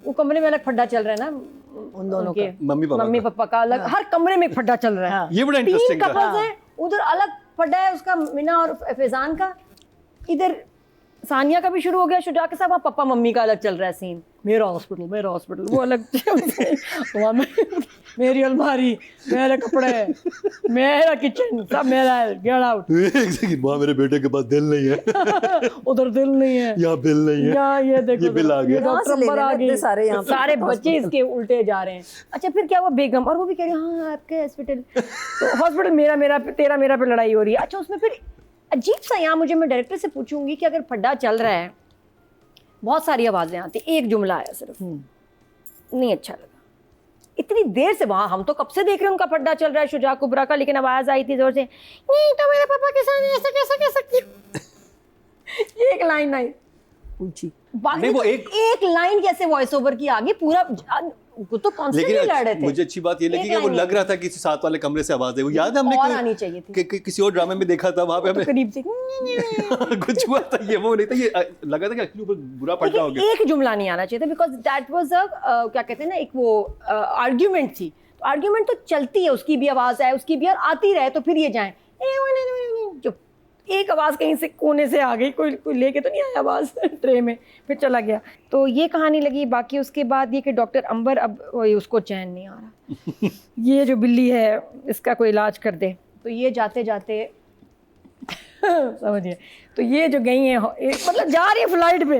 वो कमरे में अलग फड्डा चल रहा है ना उन दोनों उनके, का। मम्मी पापा का अलग, हर कमरे में एक फड्डा चल रहा है। हाँ। ये बड़ा 3 इंटरेस्टिंग था। कपल्स हैं, उधर अलग फड्डा है उसका, मीना और फैजान का, इधर सानिया का भी शुरू हो गया शुजा के साथ, वहाँ पापा मम्मी का अलग चल रहा है सीन, मेरा हॉस्पिटल वो अलग वहाँ मेरी अलमारी, मेरे कपड़े, मेरा किचन, सब मेरा है, गेट आउट। एक सेकंड, वहाँ मेरे बेटे के पास दिल नहीं है, उधर दिल नहीं है, यहाँ बिल नहीं है, यहाँ ये देखो, ये बिल आ गया। यहाँ से नंबर आ लेने गई, इतने सारे यहाँ पे सारे बच्चे इसके उल्टे जा रहे हैं। अच्छा फिर क्या हुआ, बेगम और वो भी कह रही है हाँ आपके हॉस्पिटल, तो हॉस्पिटल तेरा मेरा पे लड़ाई हो रही है। अच्छा उसमें फिर अजीब सा, यहाँ मुझे, मैं डायरेक्टर से पूछूंगी कि अगर फड्डा चल रहा है, बहुत सारी आवाज़ें आती, एक जुमला आया सिर्फ, नहीं अच्छा लगा। इतनी देर से वहाँ हम तो कब से देख रहे हैं उनका फड्डा चल रहा है शुजा कुबरा का, लेकिन आवाज़ आई थी जोर से, नहीं तो मेरे पापा के साथ ऐसा कैसा कह सकती हूँ। एक लाइन आई ऊंची, नहीं, वो एक लाइन कैसे वॉइस ओवर की आगे पूरा, वो तो कॉन्स्टेंटली लड़ रहे थे। मुझे अच्छी बात ये लगी कि वो लग रहा था किसी साथ वाले कमरे से आवाज है, वो याद है हमने और आनी चाहिए थी, किसी और ड्रामे में देखा था, वहाँ पे हमें करीब से कुछ हुआ था, ये वो नहीं था, ये लगा था कि एक्चुअली ऊपर बुरा फड्डा हो गया। एक जुमला नहीं आना चाहिए था, बिकॉज दैट वाज अ क्या कहते हैं ना, एक वो आर्ग्यूमेंट थी, तो आर्ग्यूमेंट तो चलती है, उसकी भी आवाज़ है, उसकी भी, और आती रहे तो फिर ये जाए चुप, एक आवाज़ कहीं से कोने से आ गई, कोई लेके तो नहीं आया आवाज़ ट्रे में, फिर चला गया। तो ये कहानी लगी। बाकी उसके बाद ये कि डॉक्टर अंबर, अब उसको चैन नहीं आ रहा, ये जो बिल्ली है इसका कोई इलाज कर दे। तो ये जाते जाते समझिए, तो ये जो गई हैं, मतलब जा रही है फ्लाइट पे,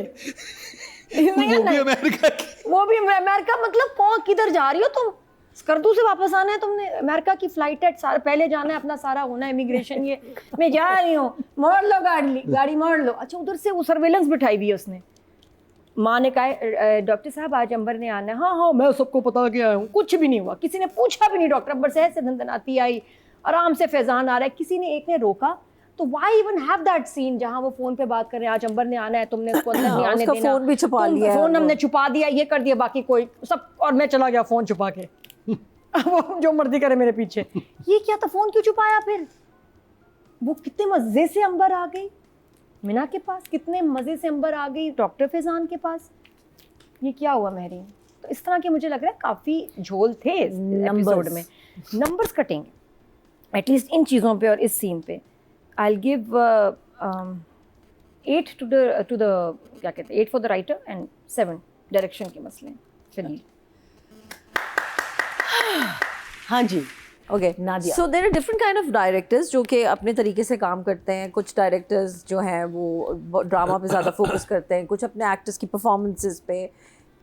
वो भी अमेरिका, मतलब कौन, किधर जा रही हो तुम, स्कर्दू से वापस आना है तुमने, अमेरिका की फ्लाइट है, सारा पहले जाना है, अपना सारा होना है इमिग्रेशन, ये मैं जा रही हूँ, मोड़ लो गाड़ी मोड़ लो। अच्छा उधर से वो सर्वेलेंस बिठाई हुई है उसने। माँ ने कहा डॉक्टर साहब आज अंबर ने आना है। हाँ मैं सबको पता के आया हूँ, कुछ भी नहीं हुआ, किसी ने पूछा भी नहीं। डॉक्टर अंबर सहज से धनधनाती आई, आराम से फैजान आ रहा है, किसी ने एक ने रोका। तो why even have that scene जहाँ वो फोन पे बात कर रहे हैं, आज अंबर ने आना है, तुमने उसको अंदर नहीं आने देना, फोन भी छुपा लिया, फोन हमने छुपा दिया, ये कर दिया, बाकी कोई सब, और मैं चला गया फोन छुपा के। वो जो मर्जी करे मेरे पीछे, ये क्या था, फोन क्यों छुपाया? फिर वो कितने मजे से अंबर आ गई मीना के पास, कितने मजे से अंबर आ गई डॉक्टर फैजान के पास, ये क्या हुआ महरीन? तो इस तरह के मुझे लग रहा है काफी झोल थे इस एपिसोड में, नंबर्स कटिंग एटलीस्ट इन चीज़ों पे और इस सीन पे। I will give 8 to the क्या कहते हैं, 8 for the writer and 7 direction के मसले। चलिए हाँ जी, okay Nadia. So there are different kind of directors जो कि अपने तरीके से काम करते हैं। कुछ डायरेक्टर्स जो हैं वो ड्रामा पे ज़्यादा फोकस करते हैं, कुछ अपने एक्टर्स की परफॉर्मेंसेस पे,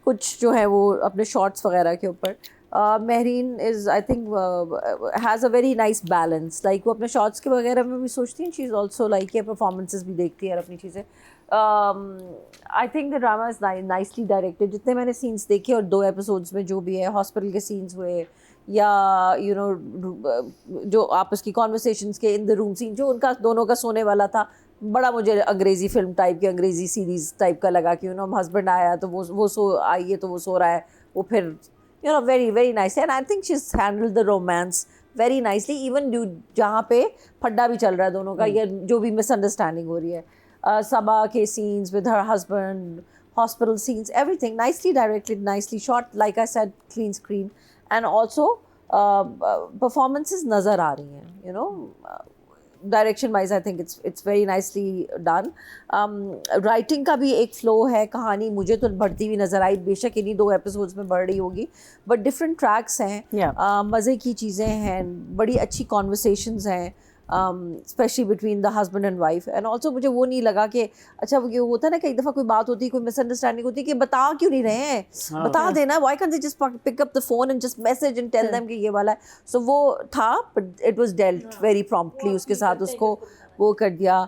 कुछ जो है वो अपने शॉट्स वगैरह के ऊपर। Mehreen is I think has a very nice balance, like वो अपने शॉट्स के वगैरह में भी सोचती हैं, शी इज़ ऑल्सो लाइक ये परफॉर्मेंसेस भी देखती है और अपनी चीज़ें। I think the drama is nicely directed. जितने मैंने सीन्स देखे और 2 एपिसोड्स में जो भी है, हॉस्पिटल के सीन्स हुए या यू नो जो आपस की कॉन्वर्सेशंस के इन द रूम सीन, जो उनका दोनों का सोने वाला था, बड़ा मुझे अंग्रेज़ी फिल्म टाइप की, अंग्रेज़ी सीरीज़ टाइप का लगा कि यू नो हस्बैंड आया तो वो सो आई है तो वो सो रहा है, वो फिर you know very very nice. And I think she is handled the romance very nicely, even जहाँ पे फड्डा भी चल रहा है दोनों का या जो भी मिसअंडरस्टैंडिंग हो रही है। सबा के scenes with her husband, hospital scenes, everything nicely directed, nicely shot, like I said, clean screen, and also performances नज़र आ रही हैं, you know, direction wise I think it's very nicely done. Writing का भी एक flow है, कहानी मुझे तो बढ़ती हुई नज़र आई, बेशक इन्हीं 2 episodes में बढ़ रही होगी, but different tracks हैं, मज़े की चीज़ें हैं, बड़ी अच्छी conversations हैं, specially between the husband and wife. And also मुझे वो नहीं लगा कि अच्छा वो होता है ना, कई दफ़ा कोई बात होती है, कोई मिसअंडरस्टैंडिंग होती है कि बता क्यों नहीं रहे हैं, बता देना, why can they just pick up the phone and just message and tell them कि ये वाला है। सो वो था, but it was dealt very promptly, उसके साथ उसको वो कर दिया।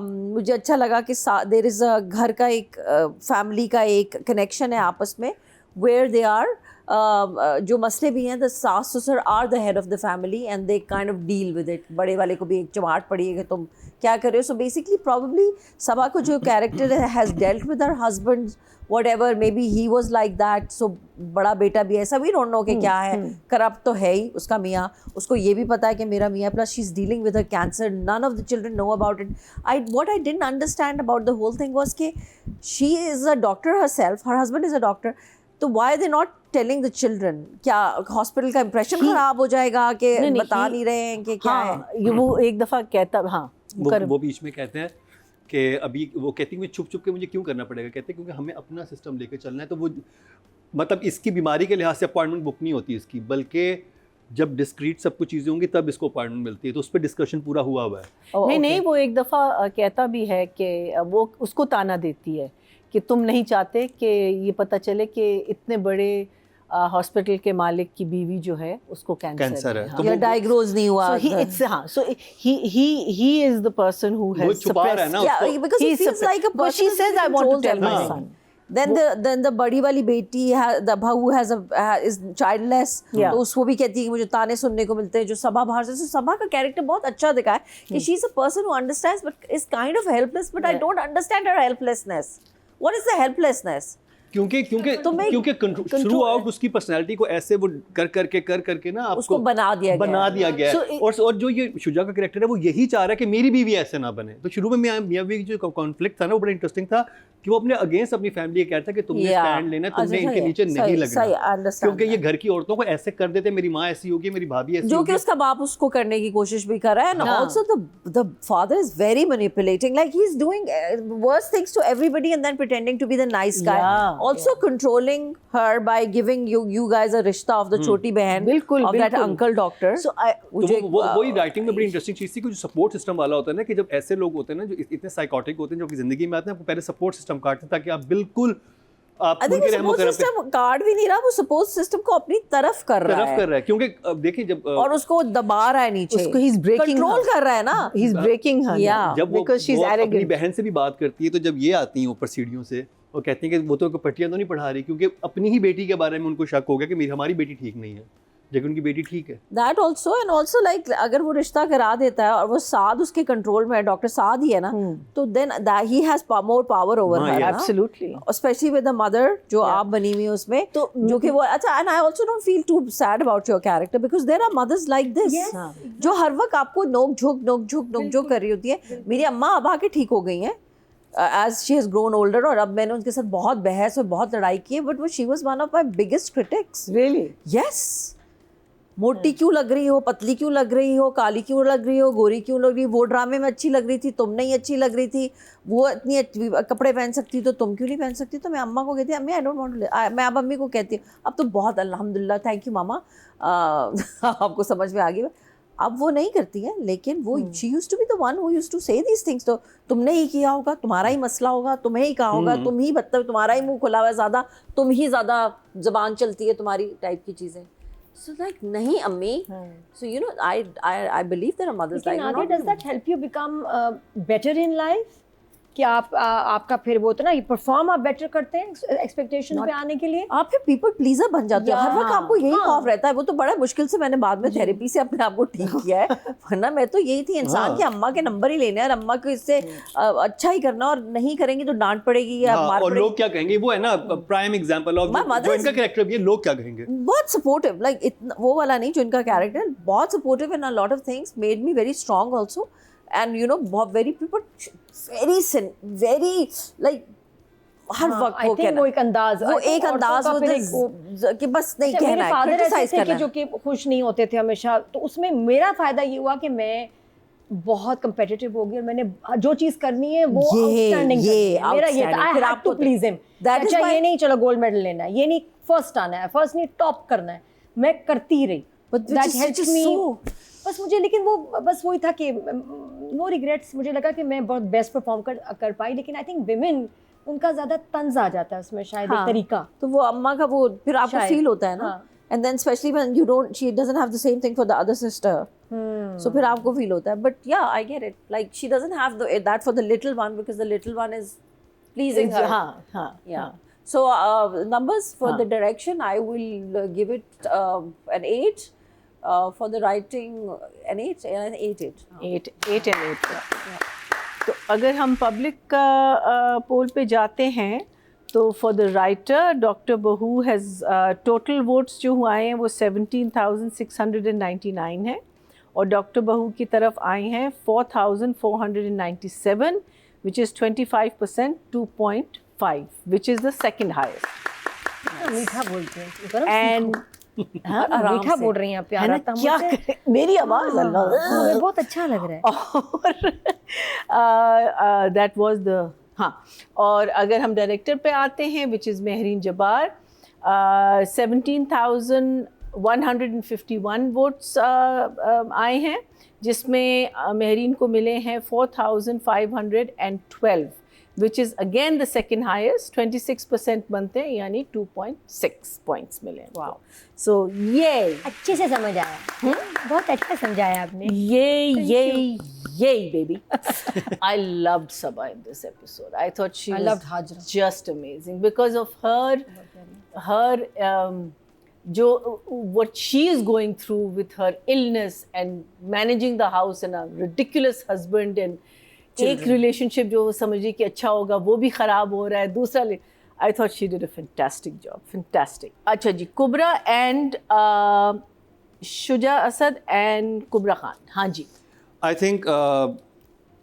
मुझे अच्छा लगा कि देयर इज़ अ घर का एक फैमिली का एक कनेक्शन है आपस में, वेयर दे आर जो मसले भी हैं, द सास ससुर are the head of the family and they kind of deal with it. बड़े वाले को भी एक चमाट पड़ी है कि तुम क्या कर रहे हो। सो बेसिकली प्रॉब्ली सबा को जो character has dealt with her husband, whatever, maybe he was like that, so बड़ा बेटा भी ऐसा, we don't know कि क्या है, करप्ट तो है ही उसका मियाँ, उसको ये भी पता है कि मेरा मियाँ, plus she's dealing with her cancer, none of the children know about it. What I didn't understand about the whole thing was कि she is a doctor herself, her husband is a doctor, तो why are they not telling the children? क्या हॉस्पिटल का इम्प्रेशन खराब हो जाएगा कि बता नहीं रहे हैं कि क्या है? ये वो एक दफ़ा कहता, हाँ वो बीच में कहते हैं कि अभी वो कहती है छुप छुप के मुझे क्यों करना पड़ेगा, कहते हैं क्योंकि हमें अपना सिस्टम लेके चलना है। तो वो मतलब इसकी बीमारी के लिहाज से अपॉइंटमेंट बुक नहीं होती इसकी, बल्कि जब डिस्क्रीट सब कुछ चीज़ें होंगी तब इसको अपॉइंटमेंट मिलती है। तो उस पर डिस्कशन पूरा हुआ हुआ है। नहीं नहीं, वो एक दफ़ा कहता भी है कि वो उसको ताना देती है कि तुम नहीं चाहते कि ये पता चले कि इतने बड़े हॉस्पिटल के मालिक की बीवी जो है उसको कैंसर है। तो या डायग्नोज नहीं हुआ। So he is the person who वो has छुपा रहा है ना Yeah, उसको। because he feels like a Because she person says, who I want to controls tell my everything. son. Then the बड़ी वाली बेटी the बहू has is childless, Yeah. तो उसको भी कहती है कि मुझे ताने सुनने को मिलते हैं। जो सबा बाहर से, सबा का कैरेक्टर बहुत अच्छा दिखा है कि she is a person who understands but is kind of helpless, but I don't understand her helplessness. What is the helplessness? क्योंकि थ्रू आउट उसकी पर्सनैलिटी को ऐसे वो कर करके ना उसको बना दिया गया है। और जो ये शुजा का कैरेक्टर है वो यही चाह रहा है कि मेरी बीवी ऐसे ना बने। तो शुरू में मियां बीवी की जो कॉन्फ्लिक्ट था ना वो बड़ा इंटरेस्टिंग था कि वो अपने अगेंस्ट अपनी फैमिली के कहता है कि तुमने स्टैंड लेना, तुमने इनके नीचे नहीं लगना, क्योंकि ये घर की औरतों को ऐसे कर देते, मेरी माँ ऐसी होगी, मेरी भाभी ऐसी जो होगी। कि उसका बाप उसको करने की कोशिश भी कर रहा है। And also the father is very manipulating, like he is doing worst things to everybody and then pretending to be the nice guy, also controlling her by giving you guys a रिश्ता ऑफ द छोटी बहन of that uncle doctor. So वही राइटिंग में बड़ी इंटरेस्टिंग चीज थी कि जो सपोर्ट सिस्टम वाला होता है ना, कि जब ऐसे लोग होते हैं ना जो इतने साइकोटिक होते हैं जो आपकी जिंदगी में आते हैं, आपको पहले सपोर्ट सिस्टम काटते हैं ताकि आप बिल्कुल आप उनके रहमो करम पे सिस्टम कार्ड भी नहीं रहा, वो सपोर्ट सिस्टम को अपनी तरफ कर रहा है क्योंकि अब देखिए जब और उसको दबा रहा है नीचे, उसको he's breaking कंट्रोल कर रहा है ना, he's breaking her. Yeah. जब वो because she's अपनी arrogant. बहन से भी बात करती है, तो जब ये आती हैं ऊपर सीढ़ियों से और कहती हैं कि वो तो पट्टियां तो नहीं पढ़ा रही, क्योंकि अपनी ही बेटी के बारे में उनको शक हो गया कि हमारी बेटी ठीक नहीं है, लेकिन उनकी बेटी ठीक है। That also and also like अगर वो रिश्ता करा देता है और वो साद उसके कंट्रोल में है, डॉक्टर साद ही है ना, तो then that he has more power over her, Absolutely. especially with the mother जो आप बनी हुई है उसमें, तो जो कि वो अच्छा। and I also don't feel too sad about your character because there are mothers like this जो हर वक्त आपको नोक झोंक कर रही होती है। मेरी अम्मा अब आके ठीक हो गई हैं as she has grown older, और अब मैंने उनके साथ बहुत बहस और बहुत लड़ाई की है, but she was one of my biggest critics. Really? Yes. मोटी क्यों लग रही हो, पतली क्यों लग रही हो, काली क्यों लग रही हो, गोरी क्यों लग रही हो, वो ड्रामे में अच्छी लग रही थी, तुम नहीं अच्छी लग रही थी, वो इतनी कपड़े पहन सकती तो तुम क्यों नहीं पहन सकती। तो मैं अम्मा को कहती अम्मी आई डोंट वांट टू, मैं अब अम्मी को कहती हूँ अब तो बहुत अल्हम्दुलिल्लाह, थैंक यू मामा, आपको समझ में आ गई। अब वो नहीं करती है, लेकिन वो she used to be the one who used to say these things. तो तुमने ही किया होगा, तुम्हारा ही मसला होगा, तुम्हें ही कहा होगा, तुम ही मतलब तुम्हारा ही मुंह खुला हुआ है ज़्यादा, तुम ही ज़्यादा ज़बान चलती है तुम्हारी, टाइप की चीज़ें। So like नहीं अम्मी, so you know I believe there are mothers like that. Does that help you become better in life? कि आपका फिर वो तो ना परफॉर्म आप बेटर करते हैं एक्सपेक्टेशन पे आने के लिए, आप फिर पीपल प्लीजर बन जाते हो। हर वक्त आपको यही खौफ रहता है। वो तो बड़ा मुश्किल से मैंने बाद में थेरेपी से अपने आप को ठीक किया है, वरना मैं तो यही थी इंसान कि अम्मा के नंबर ही लेने और अम्मा को इससे अच्छा ही करना, और नहीं करेंगे तो डांट पड़ेगी या मार और लोग क्या कहेंगे। वो है ना प्राइम एग्जांपल ऑफ जो इनका कैरेक्टर भी है, लोग क्या कहेंगे। बहुत सपोर्टिव, लाइक वो वाला नहीं जो इनका कैरेक्टर, बहुत supportive in a lot of things, made me very strong also, and you know very people very like हर वक्त वो कहना, वो एक अंदाज वो कि बस नहीं कहना है, क्रिटिसाइज करना है, जो कि खुश नहीं होते थे हमेशा। तो उसमें मेरा फायदा ये हुआ कि मैं बहुत कंपेटिटिव हो गई और मैंने जो चीज करनी है वो आउटस्टैंडिंग मेरा ये था, I have to please him. अच्छा ये नहीं चलो गोल्ड मेडल लेना है, ये नहीं फर्स्ट आना है, फर्स्ट नहीं टॉप करना है, मैं करती रही, दैट हेल्प्स मी। बस मुझे लेकिन वो बस वही था कि नो रिग्रेट्स, मुझे लगा कि मैं बहुत बेस्ट परफॉर्म कर पाई। लेकिन आई थिंक विमेन उनका ज्यादा तंज आ जाता है उसमें शायद, एक तरीका, तो वो अम्मा का वो फिर आपको फील होता है ना, and then especially when you don't, she doesn't have the same thing for the other sister, so फिर आपको फील होता है। But yeah, I get it, like she doesn't have that for the little one because the little one is pleasing her. Yeah. So numbers for the direction, I will give it an 8. For the writing an 8 and 8. तो अगर हम पब्लिक का पोल पे जाते हैं तो फॉर द राइटर डॉक्टर बहू हैज़ टोटल वोट्स जो आए हैं वो 17,699 हैं, और डॉक्टर बहू की तरफ आए हैं 4,497 which is 25%, 2.5 which is the second highest. मीठा बोलते हैं। एंड हाँ, आराम मीठा से। बोल रही हैं आप, है प्यार ना, आता क्या मुझसे। करें, मेरी आवाज़ अल्लाह मुझे बहुत अच्छा लग रहा है। और दैट वाज द, हाँ, और अगर हम डायरेक्टर पे आते हैं which is Mehreen Jabbar, 17,151 votes आए हैं, जिसमें महरीन को मिले हैं 4,512, which is again the second highest, 26% बनते हैं, यानी 2.6 पॉइंट्स मिले हैं। Wow. So ये अच्छे से समझ आया, बहुत अच्छा समझाया आपने। Yay, baby. I loved Sabah in this episode. I thought she I was loved Hajra. just amazing because of her what she is going through with her illness and managing the house and a ridiculous husband and एक relationship जो वो समझी कि अच्छा होगा वो भी खराब हो रहा है, दूसरा I thought she did a fantastic job, fantastic. अच्छा जी, कुबरा and शुजा असद and कुबरा खान, हाँ जी। आई थिंक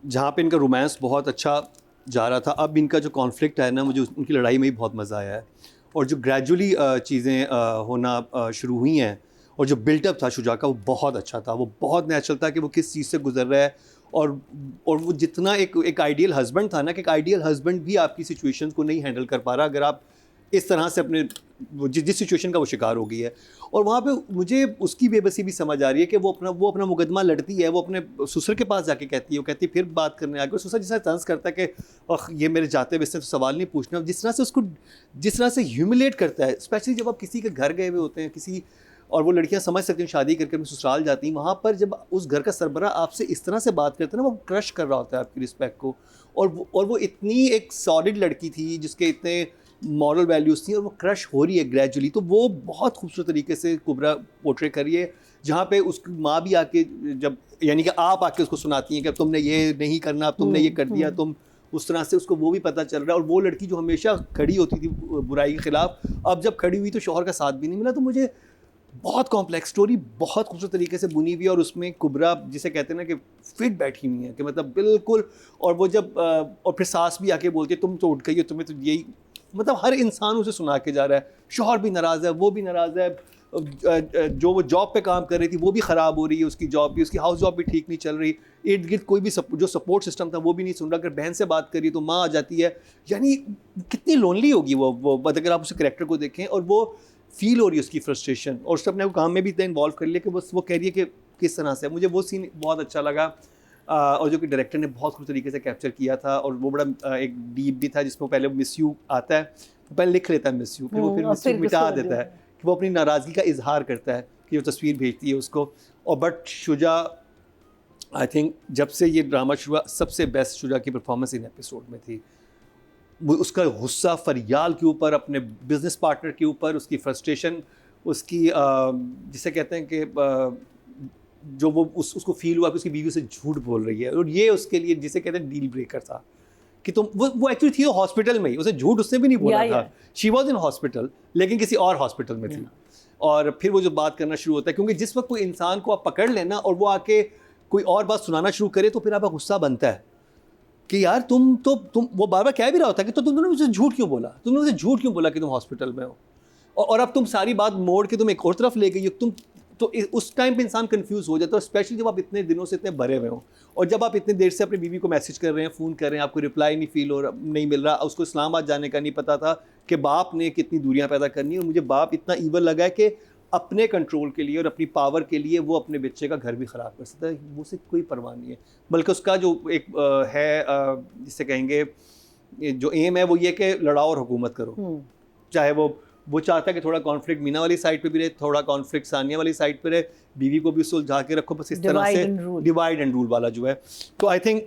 जहाँ पे इनका रोमांस बहुत अच्छा जा रहा था, अब इनका जो कॉन्फ्लिक्ट है ना, मुझे उनकी लड़ाई में ही बहुत मज़ा आया है। और जो ग्रेजुअली चीज़ें होना शुरू हुई हैं और जो बिल्टअप था शुजा का, वो बहुत अच्छा था। वो बहुत नेचुरल था कि वो किस चीज़ से गुजर रहा है, और वो जितना एक आइडियल हस्बैंड था ना, कि एक आइडियल हस्बैंड भी आपकी सिचुएशन को नहीं हैंडल कर पा रहा अगर आप इस तरह से अपने जिस सिचुएशन का वो शिकार हो गई है। और वहाँ पे मुझे उसकी बेबसी भी समझ आ रही है कि वो अपना मुकदमा लड़ती है, वो अपने ससुर के पास जाके कहती है, वो कहती है फिर बात करने आगे, ससुर जिस तरह तंज करता है कि ये मेरे जाते हुए इससे तो सवाल नहीं पूछना, जिस तरह से ह्यूमिलेट करता है, स्पेशली जब आप किसी के घर गए हुए होते हैं किसी, और वो लड़कियां समझ सकती हैं शादी करके अपने ससुराल जाती हैं, वहाँ पर जब उस घर का सरबराह आपसे इस तरह से बात करता है ना, वो क्रश कर रहा होता है आपकी रिस्पेक्ट को। और वो इतनी एक सॉलिड लड़की थी जिसके इतने मॉरल वैल्यूज़ थी, और वो क्रश हो रही है ग्रेजुअली। तो वो बहुत खूबसूरत तरीके से कुबरा पोर्ट्रे करी है, जहाँ पे उसकी माँ भी आके जब, यानी कि आप आके उसको सुनाती हैं कि अब तुमने ये नहीं करना, अब तुमने ये कर दिया, तुम उस तरह से, उसको वो भी पता चल रहा है। और वो लड़की जो हमेशा खड़ी होती थी बुराई के ख़िलाफ़, अब जब खड़ी हुई तो शौहर का साथ भी नहीं मिला। तो मुझे बहुत कॉम्प्लेक्स स्टोरी बहुत खूबसूरत तरीके से बुनी हुई है, और उसमें कुबरा जिसे कहते हैं ना कि फिट बैठी हुई है, कि मतलब बिल्कुल। और वो जब और फिर सास भी आके बोलती है तुम तो उठ गई हो, तुम्हें तो यही, मतलब हर इंसान उसे सुना के जा रहा है। शौहर भी नाराज़ है, वो भी नाराज़ है, जो वो जॉब पे काम कर रही थी वो भी ख़राब हो रही है, उसकी जॉब भी, उसकी हाउस जॉब भी ठीक नहीं चल रही, इर्द गिर्द कोई भी जो सपोर्ट सिस्टम था वो भी नहीं सुन रहा। अगर बहन से बात करिए तो माँ आ जाती है, यानी कितनी लोनली होगी वो अगर आप उस करैक्टर को देखें। और वो फील हो रही है उसकी फ्रस्ट्रेशन, और उसने अपने काम में भी इतना इन्वॉल्व कर लिया कि वो कह रही है कि किस तरह से। मुझे वो सीन बहुत अच्छा लगा, और जो कि डायरेक्टर ने बहुत खूब तरीके से कैप्चर किया था। और वो बड़ा एक डीप भी था, जिसमें पहले मिस यू आता है, तो पहले लिख लेता है मिस यू, फिर वो फिर मिस यू मिटा देता है, कि वो अपनी नाराज़गी का इजहार करता है, कि वो तस्वीर भेजती है उसको। और बट शुजा, आई थिंक जब से ये ड्रामा शुरू हुआ, सबसे बेस्ट शुजा की परफॉर्मेंस इन एपिसोड में थी। उसका गुस्सा फरियाल के ऊपर, अपने बिजनेस पार्टनर के ऊपर, उसकी फ्रस्ट्रेशन, उसकी जिसे कहते हैं कि जो वो उसको फील हुआ कि उसकी बीवी से झूठ बोल रही है, और ये उसके लिए जिसे कहते हैं डील ब्रेकर था। कि तुम वो एक्चुअली थी हॉस्पिटल में ही, उसे झूठ उसने भी नहीं बोला था, शी वॉज इन हॉस्पिटल, लेकिन किसी और हॉस्पिटल में थी। और फिर वो जो बात करना शुरू होता है, क्योंकि जिस वक्त कोई इंसान को आप पकड़ लेना और वो आके कोई और बात सुनाना शुरू करे, तो फिर आपका गुस्सा बनता है कि यार तुम वो बार बार कह भी रहा होता है कि तो तुमने मुझे झूठ क्यों बोला, तुमने मुझे झूठ क्यों बोला कि तुम हॉस्पिटल में हो, और अब तुम सारी बात मोड़ के तुम एक और तरफ ले गई हो। तुम तो उस टाइम पे इंसान कंफ्यूज हो जाता है, स्पेशली जब आप इतने दिनों से इतने भरे हुए हो, और जब आप इतने देर से अपनी बीवी को मैसेज कर रहे हैं, फ़ोन कर रहे हैं, आपको रिप्लाई नहीं मिल रहा। उसको इस्लामाबाद जाने का नहीं पता था कि बाप ने कितनी दूरियां पैदा करनी है। और मुझे बाप इतना ईवल लगा है कि अपने कंट्रोल के लिए और अपनी पावर के लिए वो अपने बच्चे का घर भी ख़राब कर सकता है, वो उसे कोई परवाह नहीं है। बल्कि उसका जो एक है जिसे कहेंगे जो एम है, वो ये कि लड़ाओ और हुकूमत करो। चाहे वो चाहता है कि थोड़ा कॉन्फ्लिक्ट मीना वाली साइड पे भी रहे, थोड़ा कॉन्फ्लिक्ट सानिया वाली साइड पे रहे, बीवी को भी सुलझा के रखो, बस इस तरह से डिवाइड एंड रूल वाला जो है। तो आई थिंक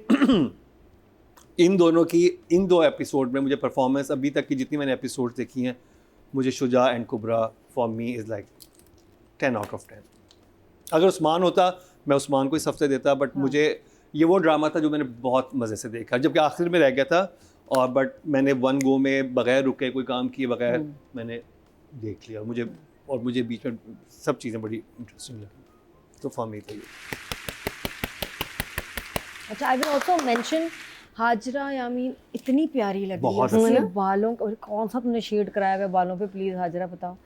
इन दो एपिसोड में मुझे परफॉर्मेंस अभी तक की जितनी मैंने एपिसोड देखी हैं, मुझे Shuja and Kubra for me is like 10 out of 10। अगर उस्मान होता, मैं उस्मान को इस हफ्ते देता, बट मुझे ये वो ड्रामा था जो मैंने बहुत मज़े से देखा, जबकि आखिर में रह गया था। और बट मैंने वन गो में बग़ैर रुके, कोई काम किए बग़ैर मैंने देख लिया। मुझे बीच में सब चीज़ें बड़ी इंटरेस्टिंग लगी। तो फॉर मी था ये। अच्छा, I will also mention Hajra Yameen इतनी प्यारी लगी बहुत है, अच्छी। बालों का कौन सा तुमने शेड कराया हुआ है बालों पे, प्लीज़ हाजरा बताओ।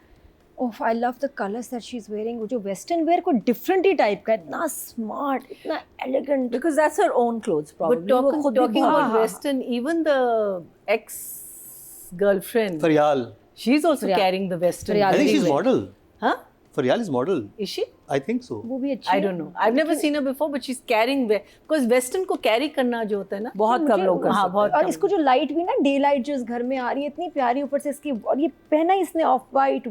Oh I love the colours that she is wearing. वो जो वेस्टर्न वेयर को डिफरेंट ही टाइप का, इतना स्मार्ट, इतना elegant. Because that's her own clothes, probably. But वो खुद भी talking बहुत- about Western, even the ex-girlfriend, Faryal. she's also Faryal. carrying the Western. Faryal. I think she's everywhere. model. Huh? Faryal is model. Is she? I think so. वो भी अच्छी I है. don't know. I've never seen her before, but she's carrying because Western को carry करना जो होता है ना, बहुत कम लोग कर हाँ, सकते बहुत और कम इसको जो लाइट भी ना, डे लाइट जो इस घर में आ रही है इतनी प्यारी, ऊपर से इसकी, और ये पहना ही इसने ऑफ वाइट,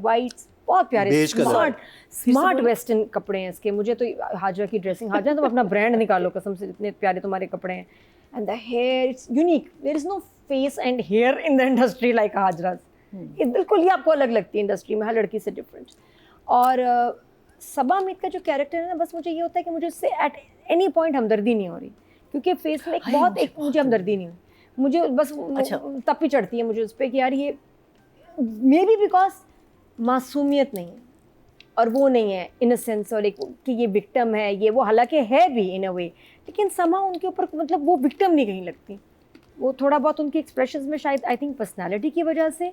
बहुत प्यारे Beige colour. स्मार्ट वेस्टर्न कपड़े हैं इसके. मुझे तो हाजरा की ड्रेसिंग, हाजरा तुम अपना ब्रांड निकालो कसम से, इतने प्यारे तुम्हारे कपड़े हैं. And the hair, it's unique. There is no face and hair in the industry like Hajra. ये बिल्कुल ही आपको अलग लगती है इंडस्ट्री में, हर लड़की से डिफरेंट. और सबा मीत का जो कैरेक्टर है ना, बस मुझे ये होता है कि मुझे उससे एट एनी पॉइंट हमदर्दी नहीं हो रही, क्योंकि फेस में मुझे हमदर्दी नहीं हुई. मुझे बस तपी चढ़ती है मुझे उस पर कि यार ये मे बी बिकॉज मासूमियत नहीं है और वो नहीं है इनोसेंस, और एक कि ये विक्टिम है, ये वो हालांकि है भी इन अ वे, लेकिन समा उनके ऊपर मतलब वो विक्टिम नहीं कहीं लगती. वो थोड़ा बहुत उनके एक्सप्रेशंस में शायद आई थिंक पर्सनालिटी की वजह से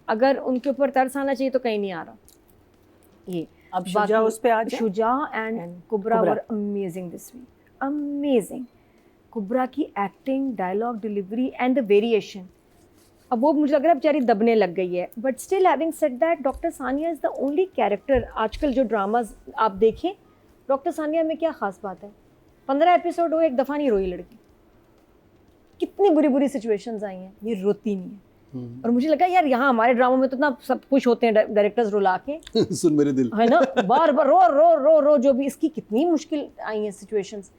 अगर उनके ऊपर तरस आना चाहिए तो कहीं नहीं आ रहा. ये अब शुजा उस पे आ जाए. Shuja and Kubra were amazing this week, amazing. Kubra की acting, dialogue delivery and the variation. अब वो मुझे लग रहा है बेचारी दबने लग गई है, but still having said that doctor Sania is the only character. आजकल जो ड्रामाज आप देखें, डॉक्टर सानिया में क्या ख़ास बात है, 15 एपिसोड हो, एक दफ़ा नहीं रोई लड़की. कितनी बुरी बुरी सिचुएशंस आई हैं, ये रोती नहीं है. और मुझे लगा यार यहाँ हमारे ड्रामा में तो इतना सब कुछ होते हैं डायरेक्टर्स रुला के, सुन मेरे दिल, है ना, बार बार रो रो रो रो. जो भी इसकी कितनी मुश्किल आई हैं सिचुएशंस,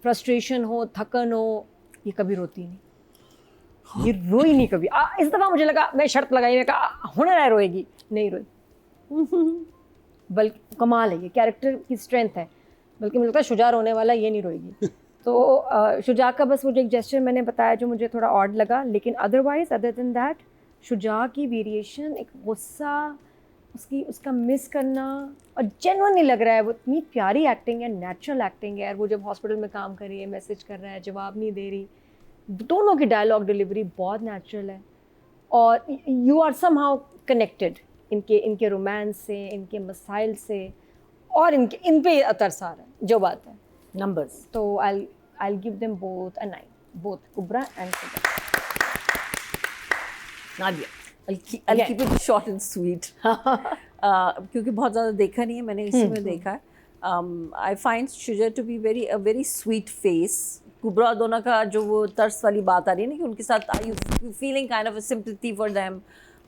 फ्रस्ट्रेशन हो, थकन हो, ये कभी रोती नहीं. ये रोई नहीं कभी. इस दफ़ा मुझे लगा, मैं शर्त लगाई, मैं कहा हुनर है रोएगी, नहीं रोई. बल्कि कमाल है, ये कैरेक्टर की स्ट्रेंथ है. बल्कि मुझे लगता है शुजा रोने वाला, ये नहीं रोएगी. तो शुजा का बस मुझे एक जेस्चर मैंने बताया जो मुझे थोड़ा ऑड लगा, लेकिन otherwise other than that Shuja की वेरिएशन, एक गुस्सा, उसका मिस करना, और जेन्युइनली लग रहा है वो इतनी प्यारी एक्टिंग है, नेचुरल एक्टिंग है. और वो जब हॉस्पिटल में काम कर रही है, मैसेज कर रहा है, जवाब नहीं दे रही, दोनों की डायलॉग डिलीवरी बहुत नेचुरल है. और यू आर समहाउ कनेक्टेड इनके रोमांस से, इनके मसाइल से, और इन पे तरस आ रहा है जो बात है. Numbers. तो I'll give them both a 9, both Kubra and Subra. Nadia. I'll keep it short and sweet. क्योंकि बहुत ज़्यादा देखा नहीं है मैंने, इसी में देखा है. I find Shuja to be a very sweet face. कुबरा दोनों का जो वो तरस वाली बात आ रही है ना, कि उनके साथ are you feeling kind of a sympathy for them,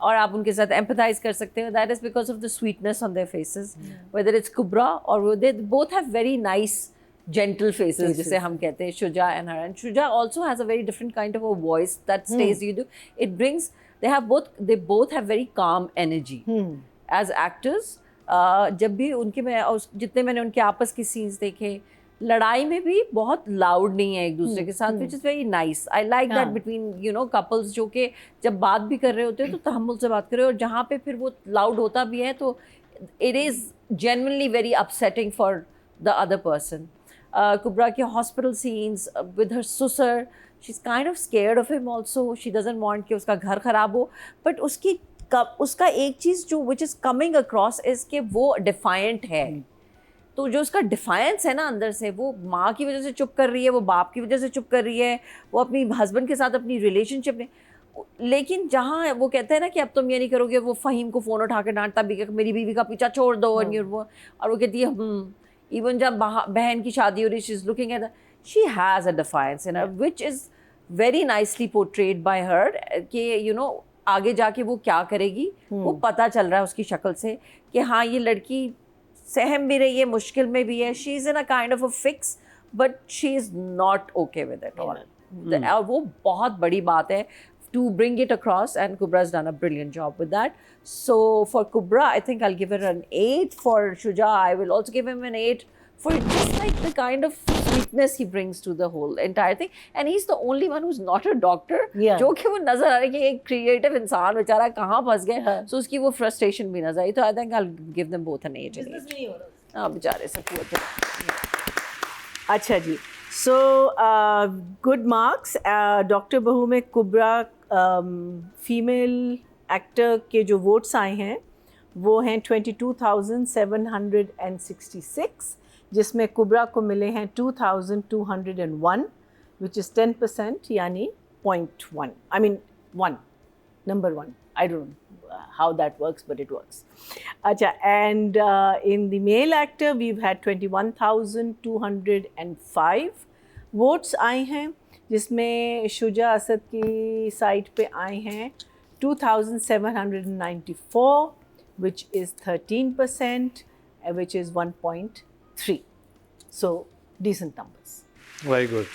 और आप उनके साथ empathize कर सकते हो. That is because of the sweetness on their faces. Whether it's Kubra or they both have very nice gentle faces, जिसे हम कहते हैं, Shuja and her. And Shuja also has a very different kind of a voice that stays with you. It brings, they both have very calm energy. As actors, जब भी उनके जितने मैंने उनके आपस के scenes देखे, लड़ाई में भी बहुत loud नहीं है एक दूसरे के साथ, which is very nice. I like that between couples जो कि जब बात भी कर रहे होते हैं तो तहम्मुल से बात कर रहे हो, और जहाँ पे फिर वो loud होता भी है तो it is genuinely very upsetting for the other person. Kubra ke hospital scenes with her susar, she's kind of scared of him also. She doesn't want कि उसका घर खराब हो, but उसका एक चीज़ जो which is coming across is कि वो defiant है. तो जो उसका डिफायंस है ना अंदर से, वो माँ की वजह से चुप कर रही है, वो बाप की वजह से चुप कर रही है, वो अपनी हस्बैंड के साथ अपनी रिलेशनशिप में, लेकिन जहाँ वो कहते हैं ना कि अब तुम ये नहीं करोगे, वो फ़हीम को फ़ोन उठा के डांटता भी कि मेरी बीवी का पीछा छोड़ दो, और वो कहती है इवन जब बहन की शादी हो रही, she is looking at she has a defiance in her, which is very nicely portrayed bye हर, कि आगे जाके वो क्या करेगी वो पता चल रहा है उसकी शक्ल से कि हाँ ये लड़की सहम भी रही है, मुश्किल में भी है, she is in a kind of a fix, but she is not okay with it all. और वो बहुत बड़ी बात है to bring it across, and Kubra's done a brilliant job with that. So for Kubra, I think I'll give her an 8. For Shuja, I will also give him an 8 for just like the kind of sweetness he brings to the whole entire thing. And he's the only one who's not a doctor. जो कि वो नज़र आ रहा है कि एक creative इंसान बेचारा कहाँ फंस गया, so उसकी वो frustration भी नज़र आई. तो I think I'll give them both an 8. हाँ बेचारे सब हुए थे. अच्छा जी. So good marks. डॉक्टर बहू में कुबरा फीमेल एक्टर के जो वोट्स आए हैं वो हैं 22,766, जिसमें कुबरा को मिले हैं 2,201, which is 10%, यानी 0.1. I mean 1, number 1. I don't know how that works, but it works. Acha, and in the male actor, we've had 21,205 votes आए हैं, जिसमें शुजा असद की साइड पे आए हैं 2,794, which is 13%, which is 1.3. So decent numbers. Very good.